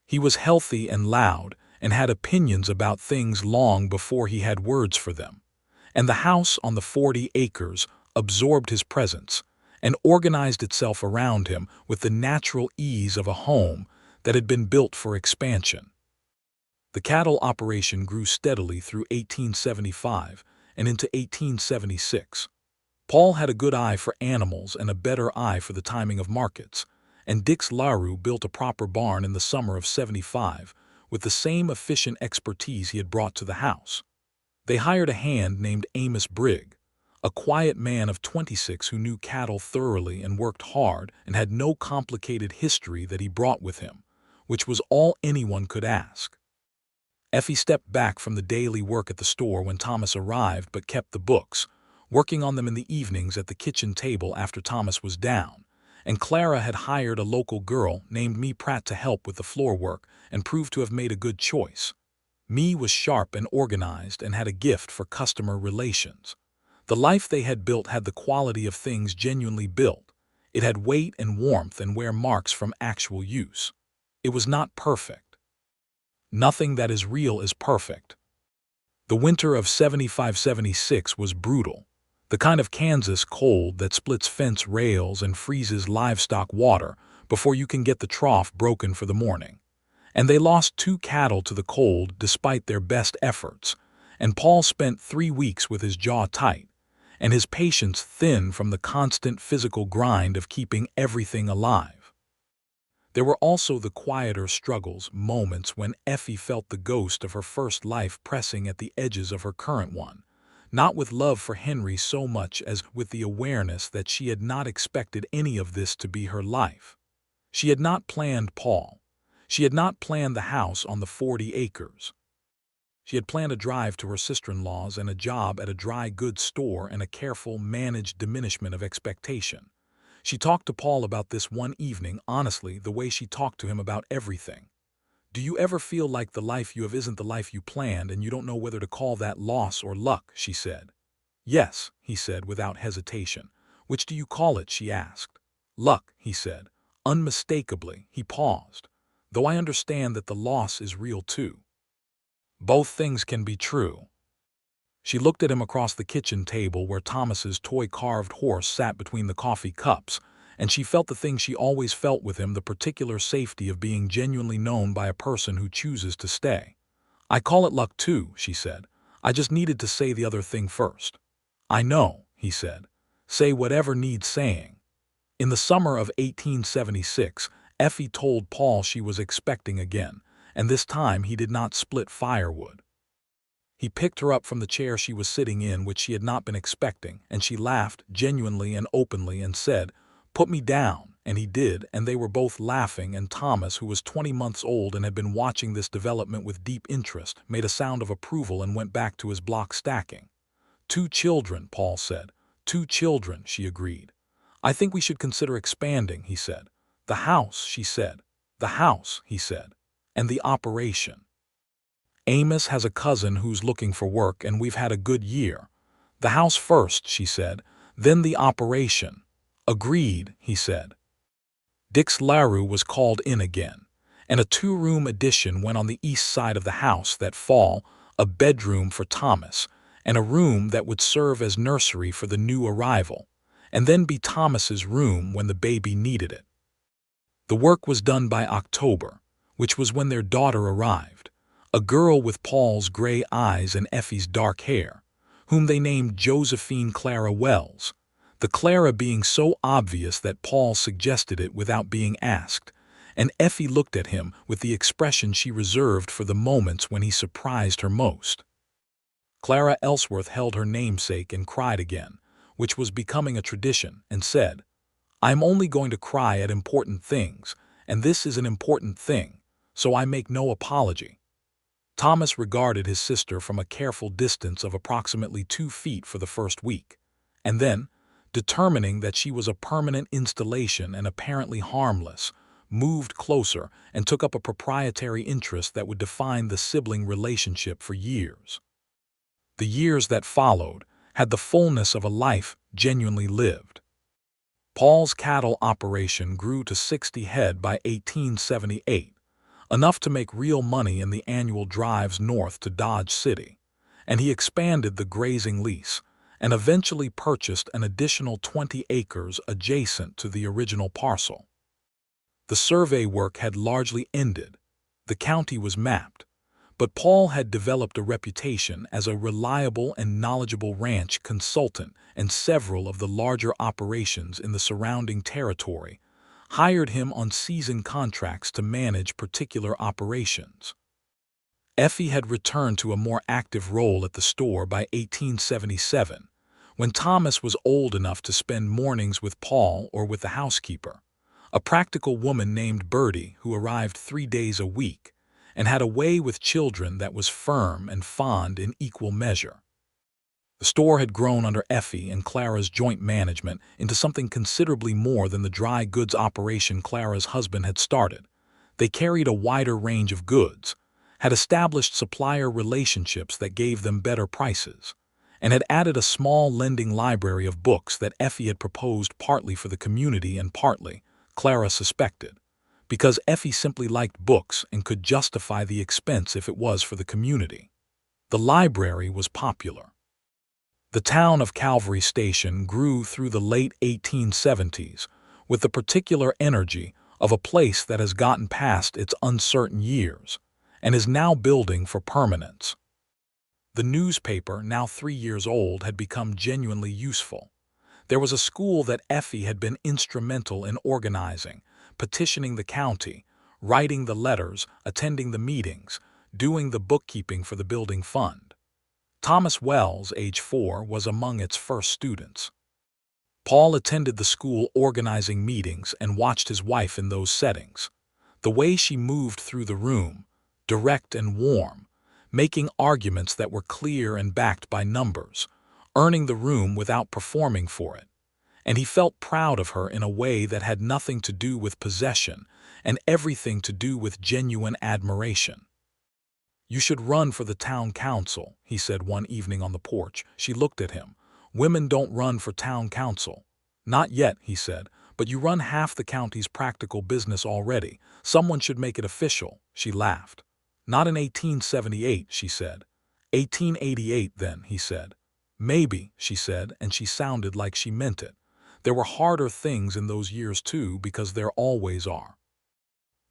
He was healthy and loud, and had opinions about things long before he had words for them. And the house on the 40 acres absorbed his presence, and organized itself around him with the natural ease of a home that had been built for expansion. The cattle operation grew steadily through 1875 and into 1876. Paul had a good eye for animals and a better eye for the timing of markets, and Dix LaRue built a proper barn in the summer of '75 with the same efficient expertise he had brought to the house. They hired a hand named Amos Brigg, a quiet man of 26 who knew cattle thoroughly and worked hard and had no complicated history that he brought with him, which was all anyone could ask. Effie stepped back from the daily work at the store when Thomas arrived but kept the books, working on them in the evenings at the kitchen table after Thomas was down, and Clara had hired a local girl named Mee Pratt to help with the floor work and proved to have made a good choice. Mee was sharp and organized and had a gift for customer relations. The life they had built had the quality of things genuinely built. It had weight and warmth and wear marks from actual use. It was not perfect. Nothing that is real is perfect. The winter of '75-'76 was brutal, the kind of Kansas cold that splits fence rails and freezes livestock water before you can get the trough broken for the morning. And they lost 2 cattle to the cold despite their best efforts, and Paul spent 3 weeks with his jaw tight, and his patience thin from the constant physical grind of keeping everything alive. There were also the quieter struggles, moments when Effie felt the ghost of her first life pressing at the edges of her current one, not with love for Henry so much as with the awareness that she had not expected any of this to be her life. She had not planned Paul. She had not planned the house on the 40 acres. She had planned a drive to her sister-in-law's and a job at a dry goods store and a careful, managed diminishment of expectation. She talked to Paul about this one evening, honestly, the way she talked to him about everything. "Do you ever feel like the life you have isn't the life you planned and you don't know whether to call that loss or luck?" she said. "Yes," he said without hesitation. "Which do you call it?" she asked. "Luck," he said. Unmistakably, he paused. "Though I understand that the loss is real too. Both things can be true." She looked at him across the kitchen table where Thomas's toy-carved horse sat between the coffee cups, and she felt the thing she always felt with him, the particular safety of being genuinely known by a person who chooses to stay. "I call it luck too," she said. "I just needed to say the other thing first." "I know," he said. "Say whatever needs saying." In the summer of 1876, Effie told Paul she was expecting again, and this time he did not split firewood. He picked her up from the chair she was sitting in, which she had not been expecting, and she laughed genuinely and openly and said, "Put me down," and he did, and they were both laughing, and Thomas, who was 20 months old and had been watching this development with deep interest, made a sound of approval and went back to his block stacking. "Two children," Paul said. "Two children," she agreed. "I think we should consider expanding," he said. "The house," she said. "The house," he said. "And the operation. Amos has a cousin who's looking for work, and we've had a good year." "The house first," she said, "then the operation." "Agreed," he said. Dick's LaRue was called in again, and a 2-room addition went on the east side of the house that fall, a bedroom for Thomas, and a room that would serve as nursery for the new arrival, and then be Thomas's room when the baby needed it. The work was done by October, which was when their daughter arrived, a girl with Paul's gray eyes and Effie's dark hair, whom they named Josephine Clara Wells, the Clara being so obvious that Paul suggested it without being asked, and Effie looked at him with the expression she reserved for the moments when he surprised her most. Clara Ellsworth held her namesake and cried again, which was becoming a tradition, and said, "I'm only going to cry at important things, and this is an important thing, so I make no apology." Thomas regarded his sister from a careful distance of approximately 2 feet for the first week, and then, determining that she was a permanent installation and apparently harmless, moved closer and took up a proprietary interest that would define the sibling relationship for years. The years that followed had the fullness of a life genuinely lived. Paul's cattle operation grew to 60 head by 1878, enough to make real money in the annual drives north to Dodge City, and he expanded the grazing lease and eventually purchased an additional 20 acres adjacent to the original parcel. The survey work had largely ended. The county was mapped, but Paul had developed a reputation as a reliable and knowledgeable ranch consultant, and several of the larger operations in the surrounding territory hired him on season contracts to manage particular operations. Effie had returned to a more active role at the store by 1877, when Thomas was old enough to spend mornings with Paul or with the housekeeper, a practical woman named Bertie who arrived 3 days a week and had a way with children that was firm and fond in equal measure. The store had grown under Effie and Clara's joint management into something considerably more than the dry goods operation Clara's husband had started. They carried a wider range of goods, had established supplier relationships that gave them better prices, and had added a small lending library of books that Effie had proposed partly for the community and partly, Clara suspected, because Effie simply liked books and could justify the expense if it was for the community. The library was popular. The town of Calvary Station grew through the late 1870s with the particular energy of a place that has gotten past its uncertain years and is now building for permanence. The newspaper, now 3 years old, had become genuinely useful. There was a school that Effie had been instrumental in organizing, petitioning the county, writing the letters, attending the meetings, doing the bookkeeping for the building fund. Thomas Wells, age 4, was among its first students. Paul attended the school organizing meetings and watched his wife in those settings. The way she moved through the room, direct and warm, making arguments that were clear and backed by numbers, earning the room without performing for it. And he felt proud of her in a way that had nothing to do with possession and everything to do with genuine admiration. "You should run for the town council," he said one evening on the porch. She looked at him. "Women don't run for town council." "Not yet," he said, "but you run half the county's practical business already. Someone should make it official." She laughed. "Not in 1878, she said. 1888 then, he said. "Maybe," she said, and she sounded like she meant it. There were harder things in those years too, because there always are.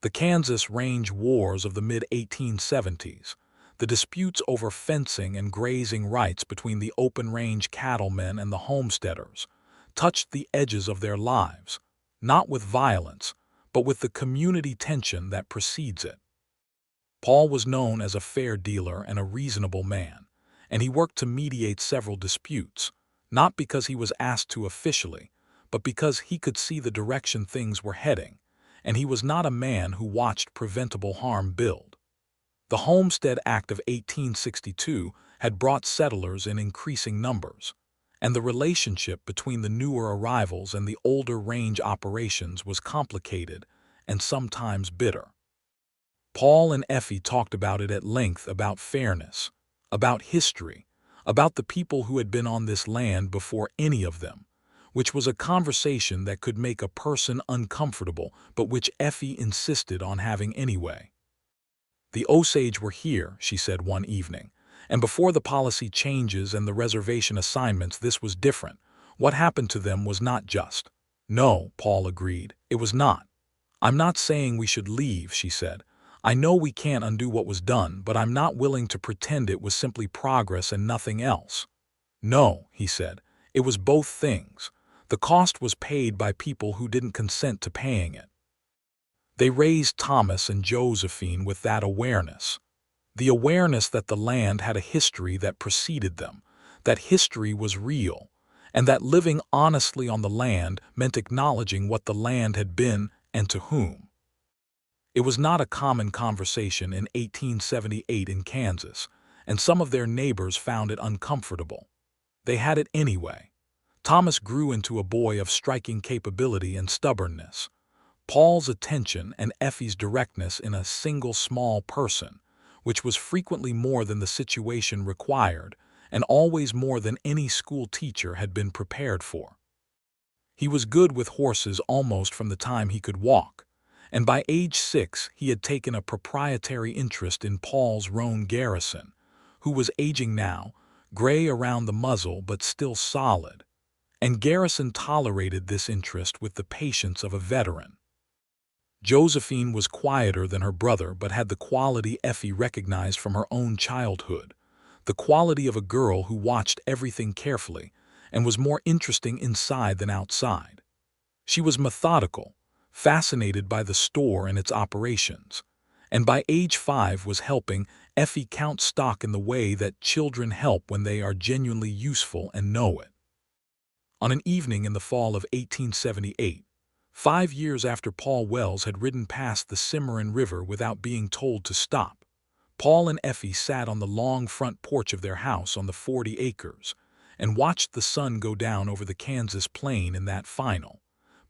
The Kansas Range Wars of the mid-1870s, the disputes over fencing and grazing rights between the open-range cattlemen and the homesteaders, touched the edges of their lives, not with violence, but with the community tension that precedes it. Paul was known as a fair dealer and a reasonable man, and he worked to mediate several disputes, not because he was asked to officially, but because he could see the direction things were heading, and he was not a man who watched preventable harm build. The Homestead Act of 1862 had brought settlers in increasing numbers, and the relationship between the newer arrivals and the older range operations was complicated and sometimes bitter. Paul and Effie talked about it at length, about fairness, about history, about the people who had been on this land before any of them, which was a conversation that could make a person uncomfortable, but which Effie insisted on having anyway. "The Osage were here," she said one evening, "and before the policy changes and the reservation assignments, this was different. What happened to them was not just." "No," Paul agreed, "it was not. I'm not saying we should leave," she said. "I know we can't undo what was done, but I'm not willing to pretend it was simply progress and nothing else." "No," he said, "it was both things. The cost was paid by people who didn't consent to paying it." They raised Thomas and Josephine with that awareness. The awareness that the land had a history that preceded them, that history was real, and that living honestly on the land meant acknowledging what the land had been and to whom. It was not a common conversation in 1878 in Kansas, and some of their neighbors found it uncomfortable. They had it anyway. Thomas grew into a boy of striking capability and stubbornness. Paul's attention and Effie's directness in a single small person, which was frequently more than the situation required, and always more than any school teacher had been prepared for. He was good with horses almost from the time he could walk, and by age 6 he had taken a proprietary interest in Paul's roan Garrison, who was aging now, gray around the muzzle but still solid, and Garrison tolerated this interest with the patience of a veteran. Josephine was quieter than her brother but had the quality Effie recognized from her own childhood, the quality of a girl who watched everything carefully and was more interesting inside than outside. She was methodical, fascinated by the store and its operations, and by age 5 was helping Effie count stock in the way that children help when they are genuinely useful and know it. On an evening in the fall of 1878, 5 years after Paul Wells had ridden past the Cimarron River without being told to stop, Paul and Effie sat on the long front porch of their house on the 40 acres and watched the sun go down over the Kansas plain in that final,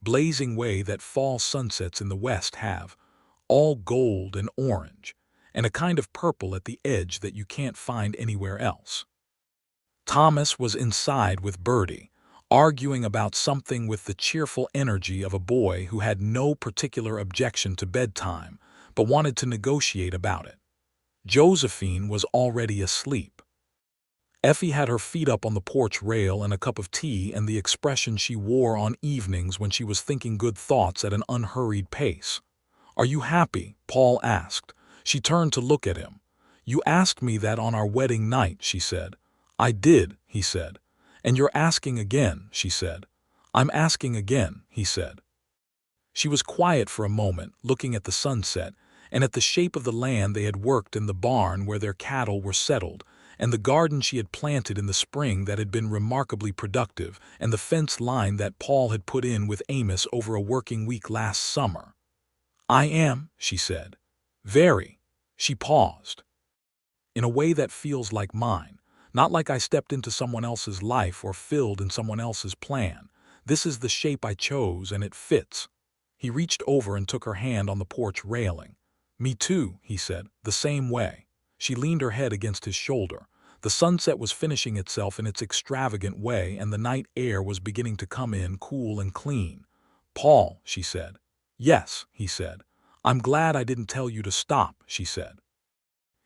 blazing way that fall sunsets in the west have, all gold and orange, and a kind of purple at the edge that you can't find anywhere else. Thomas was inside with Bertie, arguing about something with the cheerful energy of a boy who had no particular objection to bedtime, but wanted to negotiate about it. Josephine was already asleep. Effie had her feet up on the porch rail and a cup of tea and the expression she wore on evenings when she was thinking good thoughts at an unhurried pace. "Are you happy?" Paul asked. She turned to look at him. "You asked me that on our wedding night," she said. "I did," he said. "And you're asking again," she said. "I'm asking again," he said. She was quiet for a moment, looking at the sunset, and at the shape of the land they had worked in the barn where their cattle were settled, and the garden she had planted in the spring that had been remarkably productive, and the fence line that Paul had put in with Amos over a working week last summer. "I am," she said. "Very." She paused. in a way that feels like mine, not like I stepped into someone else's life or filled in someone else's plan. This is the shape I chose, and it fits." He reached over and took her hand on the porch railing. "Me too," he said, "the same way." She leaned her head against his shoulder. The sunset was finishing itself in its extravagant way, and the night air was beginning to come in cool and clean. "Paul," she said. "Yes," he said. "I'm glad I didn't tell you to stop," she said.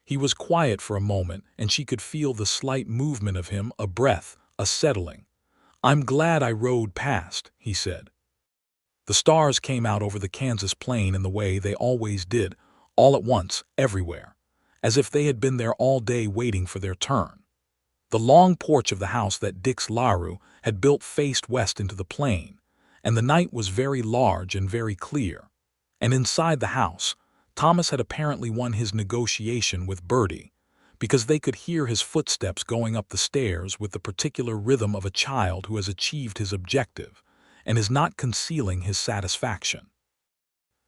He was quiet for a moment, and she could feel the slight movement of him, a breath, a settling. "I'm glad I rode past," he said. The stars came out over the Kansas plain in the way they always did, all at once, everywhere, as if they had been there all day waiting for their turn. The long porch of the house that Dix LaRue had built faced west into the plain, and the night was very large and very clear. And inside the house, Thomas had apparently won his negotiation with Bertie, because they could hear his footsteps going up the stairs with the particular rhythm of a child who has achieved his objective and is not concealing his satisfaction.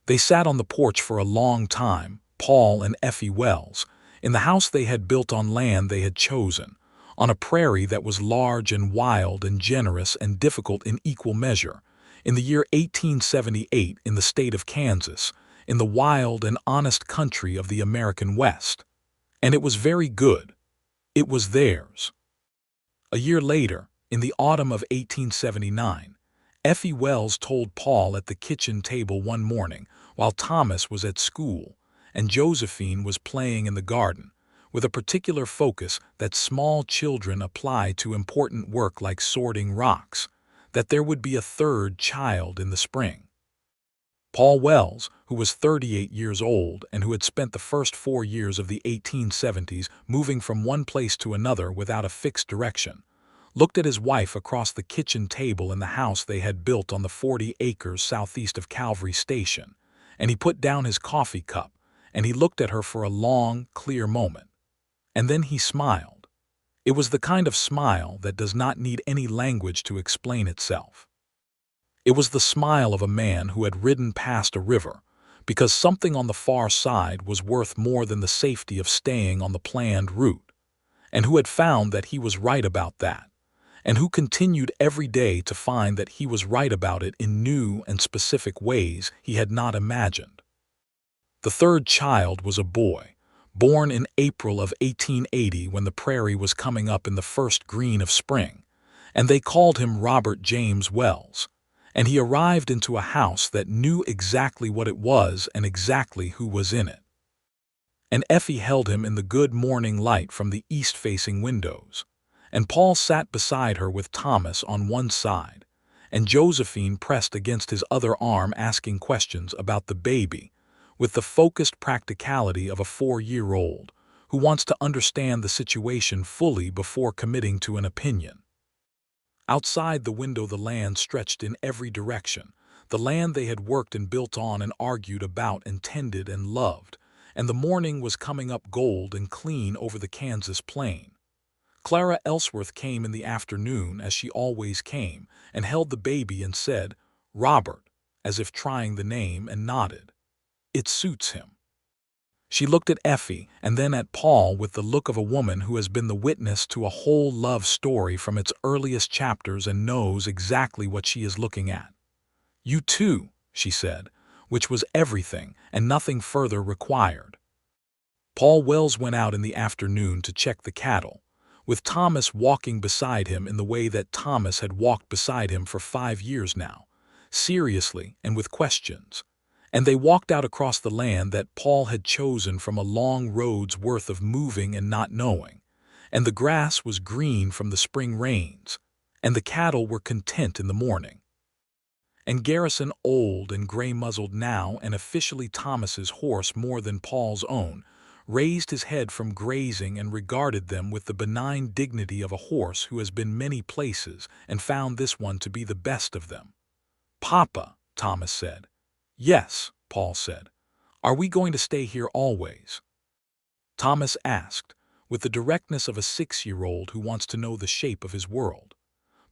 They sat on the porch for a long time, Paul and Effie Wells, in the house they had built on land they had chosen, on a prairie that was large and wild and generous and difficult in equal measure, in the year 1878 in the state of Kansas, in the wild and honest country of the American West. And it was very good. It was theirs. A year later, in the autumn of 1879, Effie Wells told Paul at the kitchen table one morning while Thomas was at school and Josephine was playing in the garden, with a particular focus that small children apply to important work like sorting rocks, that there would be a third child in the spring. Paul Wells, who was 38 years old and who had spent the first 4 years of the 1870s moving from one place to another without a fixed direction, looked at his wife across the kitchen table in the house they had built on the 40 acres southeast of Calvary Station, and he put down his coffee cup, and he looked at her for a long, clear moment. And then he smiled. It was the kind of smile that does not need any language to explain itself. It was the smile of a man who had ridden past a river, because something on the far side was worth more than the safety of staying on the planned route, and who had found that he was right about that, and who continued every day to find that he was right about it in new and specific ways he had not imagined. The third child was a boy, born in April of 1880 when the prairie was coming up in the first green of spring, and they called him Robert James Wells, and he arrived into a house that knew exactly what it was and exactly who was in it. And Effie held him in the good morning light from the east-facing windows, and Paul sat beside her with Thomas on one side, and Josephine pressed against his other arm asking questions about the baby, with the focused practicality of a 4-year-old who wants to understand the situation fully before committing to an opinion. Outside the window the land stretched in every direction, the land they had worked and built on and argued about and tended and loved, and the morning was coming up gold and clean over the Kansas plain. Clara Ellsworth came in the afternoon, as she always came, and held the baby and said, "Robert," as if trying the name, and nodded. "It suits him." She looked at Effie and then at Paul with the look of a woman who has been the witness to a whole love story from its earliest chapters and knows exactly what she is looking at. "You too," she said, which was everything and nothing further required. Paul Wells went out in the afternoon to check the cattle, with Thomas walking beside him in the way that Thomas had walked beside him for 5 years now, seriously and with questions. And they walked out across the land that Paul had chosen from a long road's worth of moving and not knowing, and the grass was green from the spring rains, and the cattle were content in the morning. And Garrison, old and gray-muzzled now and officially Thomas's horse more than Paul's own, raised his head from grazing and regarded them with the benign dignity of a horse who has been many places and found this one to be the best of them. "Papa," Thomas said. "Yes," Paul said. "Are we going to stay here always?" Thomas asked, with the directness of a 6-year-old who wants to know the shape of his world.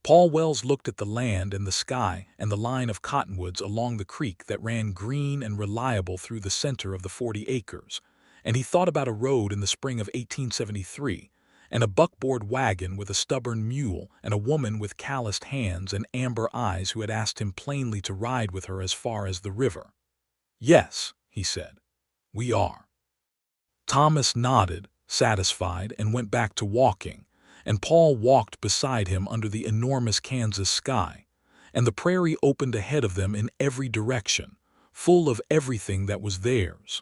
Paul Wells looked at the land and the sky and the line of cottonwoods along the creek that ran green and reliable through the center of the 40 acres, and he thought about a road in the spring of 1873, and a buckboard wagon with a stubborn mule and a woman with calloused hands and amber eyes who had asked him plainly to ride with her as far as the river. "Yes," he said, "we are." Thomas nodded, satisfied, and went back to walking, and Paul walked beside him under the enormous Kansas sky, and the prairie opened ahead of them in every direction, full of everything that was theirs.